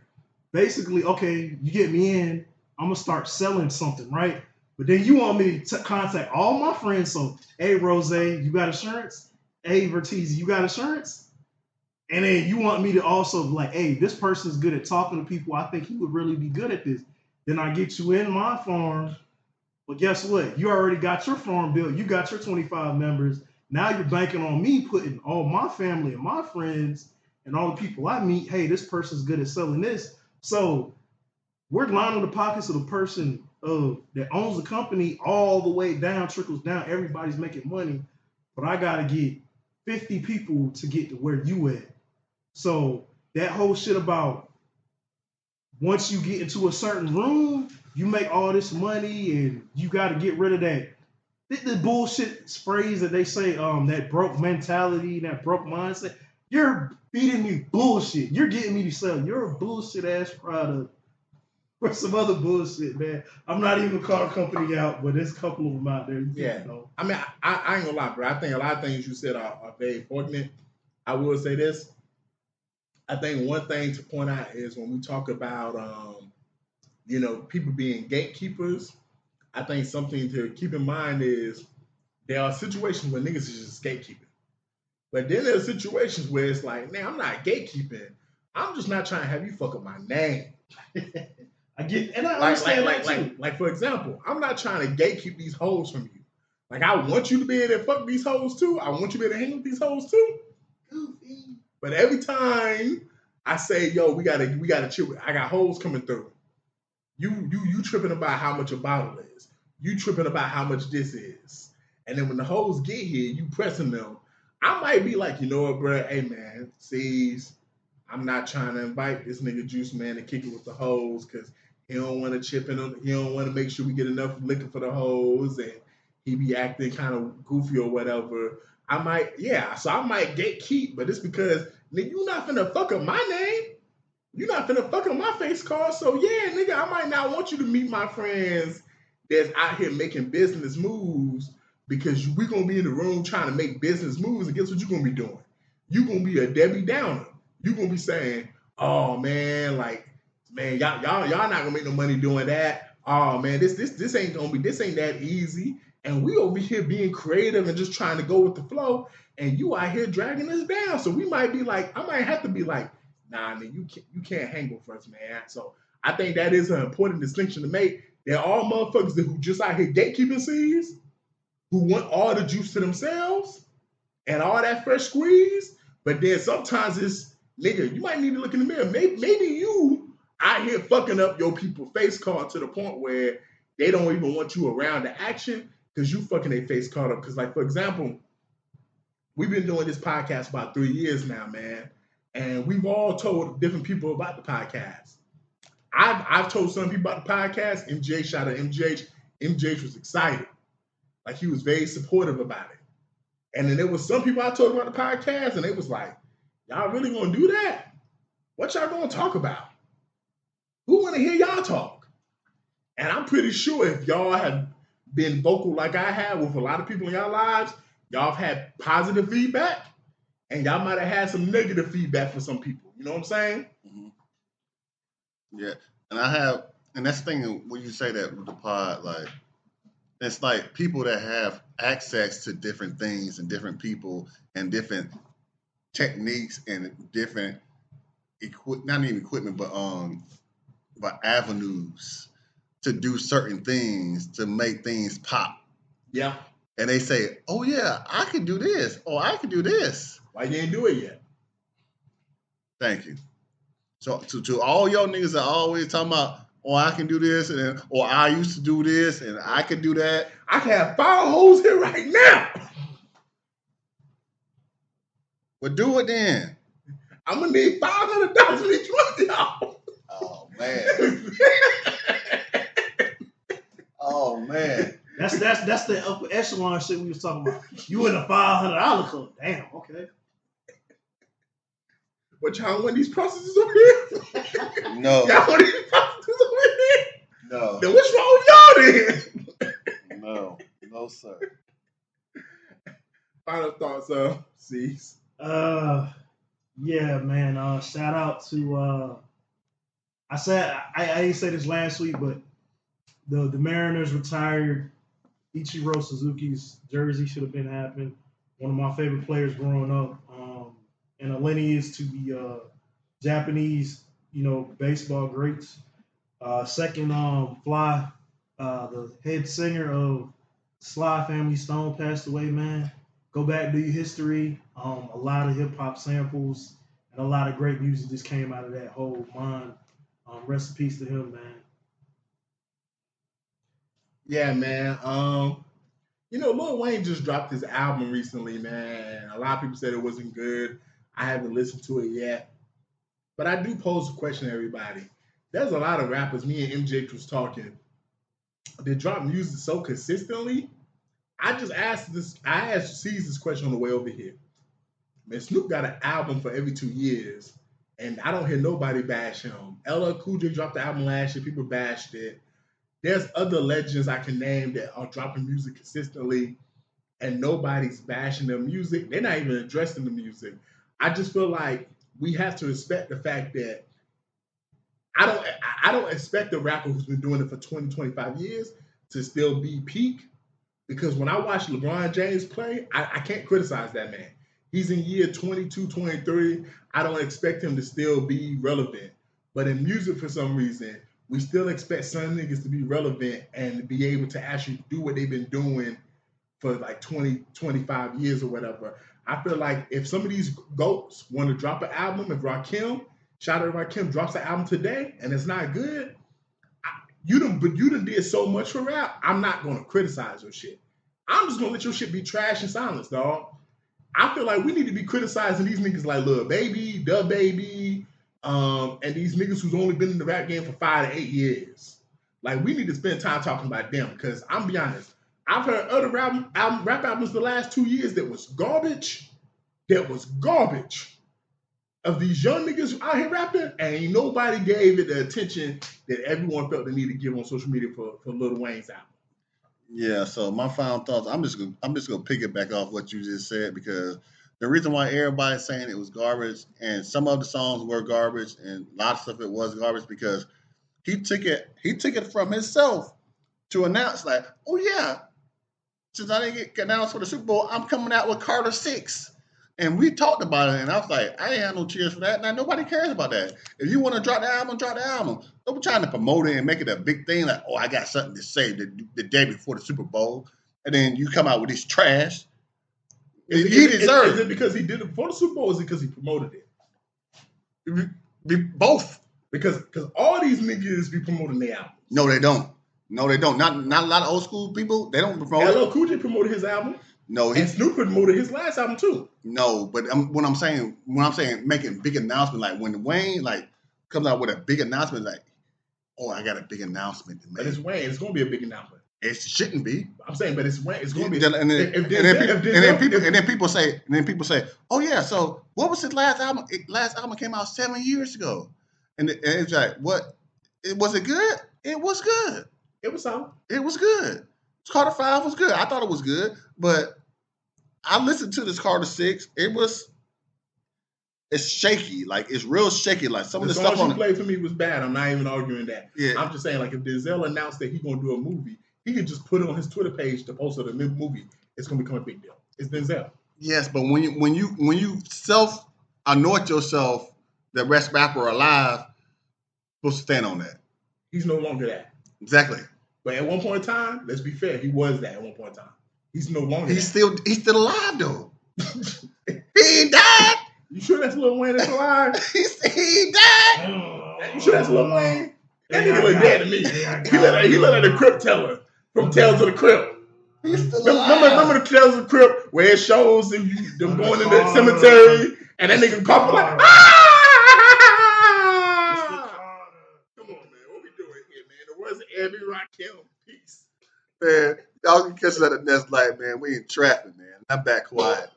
basically, okay, you get me in, I'm going to start selling something, right? But then you want me to contact all my friends. So, hey, Rose, you got insurance? Hey, Vertiz, you got insurance? And then you want me to also like, hey, this person's good at talking to people. I think he would really be good at this. Then I get you in my farm. But guess what? You already got your farm built. You got your 25 members. Now you're banking on me putting all my family and my friends and all the people I meet. Hey, this person's good at selling this. So we're lining the pockets of the person that owns the company all the way down, trickles down. Everybody's making money, but I got to get 50 people to get to where you at. So that whole shit about once you get into a certain room, you make all this money and you got to get rid of that. The bullshit phrase that they say, that broke mentality, that broke mindset. You're feeding me bullshit. You're getting me to sell your bullshit ass product or some other bullshit, man. I'm not even gonna call a company out, but there's a couple of them out there. Yeah. I mean, I ain't gonna lie, bro. I think a lot of things you said are very pertinent. I will say this. I think one thing to point out is when we talk about, people being gatekeepers, I think something to keep in mind is there are situations where niggas is just gatekeeping. But then there's situations where it's like, man, I'm not gatekeeping. I'm just not trying to have you fuck up my name. I get, and I understand that too. Like, for example, I'm not trying to gatekeep these hoes from you. Like, I want you to be able to fuck these hoes too. I want you to be able to hang with these hoes too. Goofy. But every time I say, yo, we gotta chill. I got hoes coming through. You tripping about how much a bottle is. You tripping about how much this is. And then when the hoes get here, you pressing them. I might be like, you know what, bro? Hey, man, sees, I'm not trying to invite this nigga Juice Man to kick it with the hoes because he don't want to chip in on. He don't want to make sure we get enough liquor for the hoes, and he be acting kind of goofy or whatever. So I might gatekeep, but it's because nigga, you not finna fuck up my name. You not finna fuck up my face card. So yeah, nigga, I might not want you to meet my friends that's out here making business moves because we gonna be in the room trying to make business moves, and guess what you gonna be doing? You gonna be a Debbie Downer. You gonna be saying, oh man, like, man, y'all not gonna make no money doing that. Oh man, this ain't that easy. And we over here being creative and just trying to go with the flow, and you out here dragging us down. So we might be like, I might have to be like, nah, man, you can't hang with us, man. So I think that is an important distinction to make. There are motherfuckers who just out here gatekeeping seas, who want all the juice to themselves and all that fresh squeeze. But then sometimes it's, nigga, you might need to look in the mirror. Maybe you out here fucking up your people face card to the point where they don't even want you around the action because you fucking their face card up. Because, like, for example, we've been doing this podcast about 3 years now, man. And we've all told different people about the podcast. I've told some people about the podcast. MJ, shout out to MJ. MJ was excited. Like, he was very supportive about it. And then there was some people I told about the podcast, and they was like, y'all really gonna do that? What y'all gonna talk about? Who wanna hear y'all talk? And I'm pretty sure if y'all have been vocal like I have with a lot of people in y'all lives, y'all have had positive feedback, and y'all might have had some negative feedback for some people. You know what I'm saying? Mm-hmm. Yeah. And that's the thing when you say that with the pod, like, it's like people that have access to different things and different people and different techniques and different not even equipment, but avenues to do certain things to make things pop. Yeah. And they say, "Oh yeah, I can do this. Oh, I can do this." Why you ain't do it yet? Thank you. So to all y'all niggas that always talking about, "Oh, I can do this," and or I used to do this and I can do that. I can have 5 hoes here right now. Well, do it then. I'm gonna need $500 each one of y'all. Oh man. Oh man. That's the upper echelon shit we was talking about. You in a $500 club. Damn, okay. But y'all want these prostitutes over here? No. Y'all want these prostitutes over here? No. Then what's wrong with y'all then? No. No, sir. Final thoughts, C's. Yeah, man. Shout out to I didn't say this last week, but the Mariners retired Ichiro Suzuki's jersey. Should have been happening. One of my favorite players growing up. And a lineage to the Japanese, baseball greats. Second, Fly, the head singer of Sly Family Stone passed away, man. Go back, do your history. A lot of hip hop samples and a lot of great music just came out of that whole mind. Rest in peace to him, man. Yeah, man. Lil Wayne just dropped his album recently, man. A lot of people said it wasn't good. I haven't listened to it yet. But I do pose a question to everybody. There's a lot of rappers, me and MJ was talking, they drop music so consistently. I asked C's this question on the way over here. Man, Snoop got an album for every 2 years, and I don't hear nobody bash him. LL Cool J dropped the album last year, people bashed it. There's other legends I can name that are dropping music consistently, and nobody's bashing their music. They're not even addressing the music. I just feel like we have to respect the fact that I don't expect a rapper who's been doing it for 20, 25 years to still be peak. Because when I watch LeBron James play, I can't criticize that man. He's in year 22, 23. I don't expect him to still be relevant. But in music, for some reason, we still expect some niggas to be relevant and be able to actually do what they've been doing for like 20, 25 years or whatever. I feel like if some of these GOATs want to drop an album, if Rakim, shout out to Rakim, drops an album today and it's not good, you done did so much for rap, I'm not going to criticize your shit. I'm just going to let your shit be trash and silence, dog. I feel like we need to be criticizing these niggas like Lil Baby, Da Baby, and these niggas who's only been in the rap game for 5 to 8 years. Like, we need to spend time talking about them because I'm be honest, I've heard other rap albums the last 2 years that was garbage. Of these young niggas out here rapping, and ain't nobody gave it the attention that everyone felt the need to give on social media for Lil Wayne's album. Yeah, so my final thoughts, I'm just gonna pick it back off what you just said, because the reason why everybody's saying it was garbage, and some of the songs were garbage, and lots of it was garbage, because he took it from himself to announce like, oh yeah, since I didn't get announced for the Super Bowl, I'm coming out with Carter 6. And we talked about it, and I was like, I ain't had no cheers for that. Now, nobody cares about that. If you want to drop the album, drop the album. Don't be trying to promote it and make it a big thing like, oh, I got something to say the day before the Super Bowl. and then you come out with this trash. He Is deserved it because he did it before the Super Bowl, or is it because he promoted it? Both. Because all these niggas be promoting their album. No, they don't. Not a lot of old school people. They don't promote. LL Cool J promoted his album. No, and Snoop promoted his last album too. No, but when I'm saying making big announcements, like when Wayne like comes out with a big announcement, like, oh, I got a big announcement to make. But it's Wayne. It's going to be a big announcement. It shouldn't be. I'm saying, but it's Wayne. It's going to be. And then people say, oh yeah. So what was his last album? Last album came out 7 years ago, and it's like, what? Was it good? It was good. It was solid. It was good. Carter 5 was good. I thought it was good, but I listened to this Carter 6. It's shaky. Like, it's real shaky. Like, some of the stuff on you played for me was bad. I'm not even arguing that. Yeah. I'm just saying, like, if Denzel announced that he's going to do a movie, he could just put it on his Twitter page to post the movie. It's going to become a big deal. It's Denzel. Yes, but when you self-anoint yourself the best rapper alive, supposed to stand on that. He's no longer that. Exactly. But at one point in time, let's be fair, he was that at one point in time. He's no longer. He's still alive though. He ain't died. You sure that's Lil Wayne that's alive? He ain't died. You sure that's Lil Wayne? That nigga look dead to me. He look like the Crypt teller from Tales of the Crypt. He's still alive. Remember the Tales of the Crypt where it shows them going in the cemetery and that nigga coughing like Every Rakim piece. Man, y'all can catch us at the next light, man. We in traffic, man. I'm back quiet.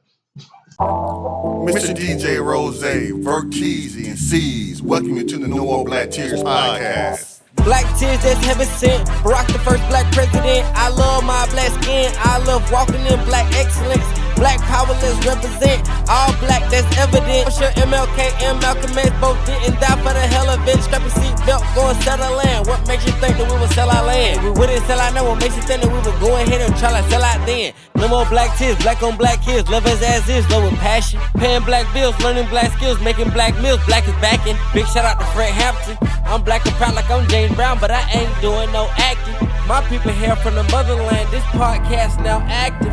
Mr. DJ Rose, Verkeezy, and C's, welcome you to the No More Black Tears podcast. Black tears that's heaven sent. Barack the first black president. I love my black skin. I love walking in black excellence. Black power, let's represent. All black, that's evident. For sure, MLK and Malcolm X both didn't die for the hell of it. Strap a seatbelt, go and sell our land. What makes you think that we would sell our land? We wouldn't sell our land. What makes you think that we would go ahead and try to sell out then? No more black tears, black on black kids. Love us as is, love with passion. Paying black bills, learning black skills, making black meals. Black is backing. Big shout out to Fred Hampton. I'm black and proud like I'm James Brown, but I ain't doing no acting. My people here from the motherland. This podcast now active.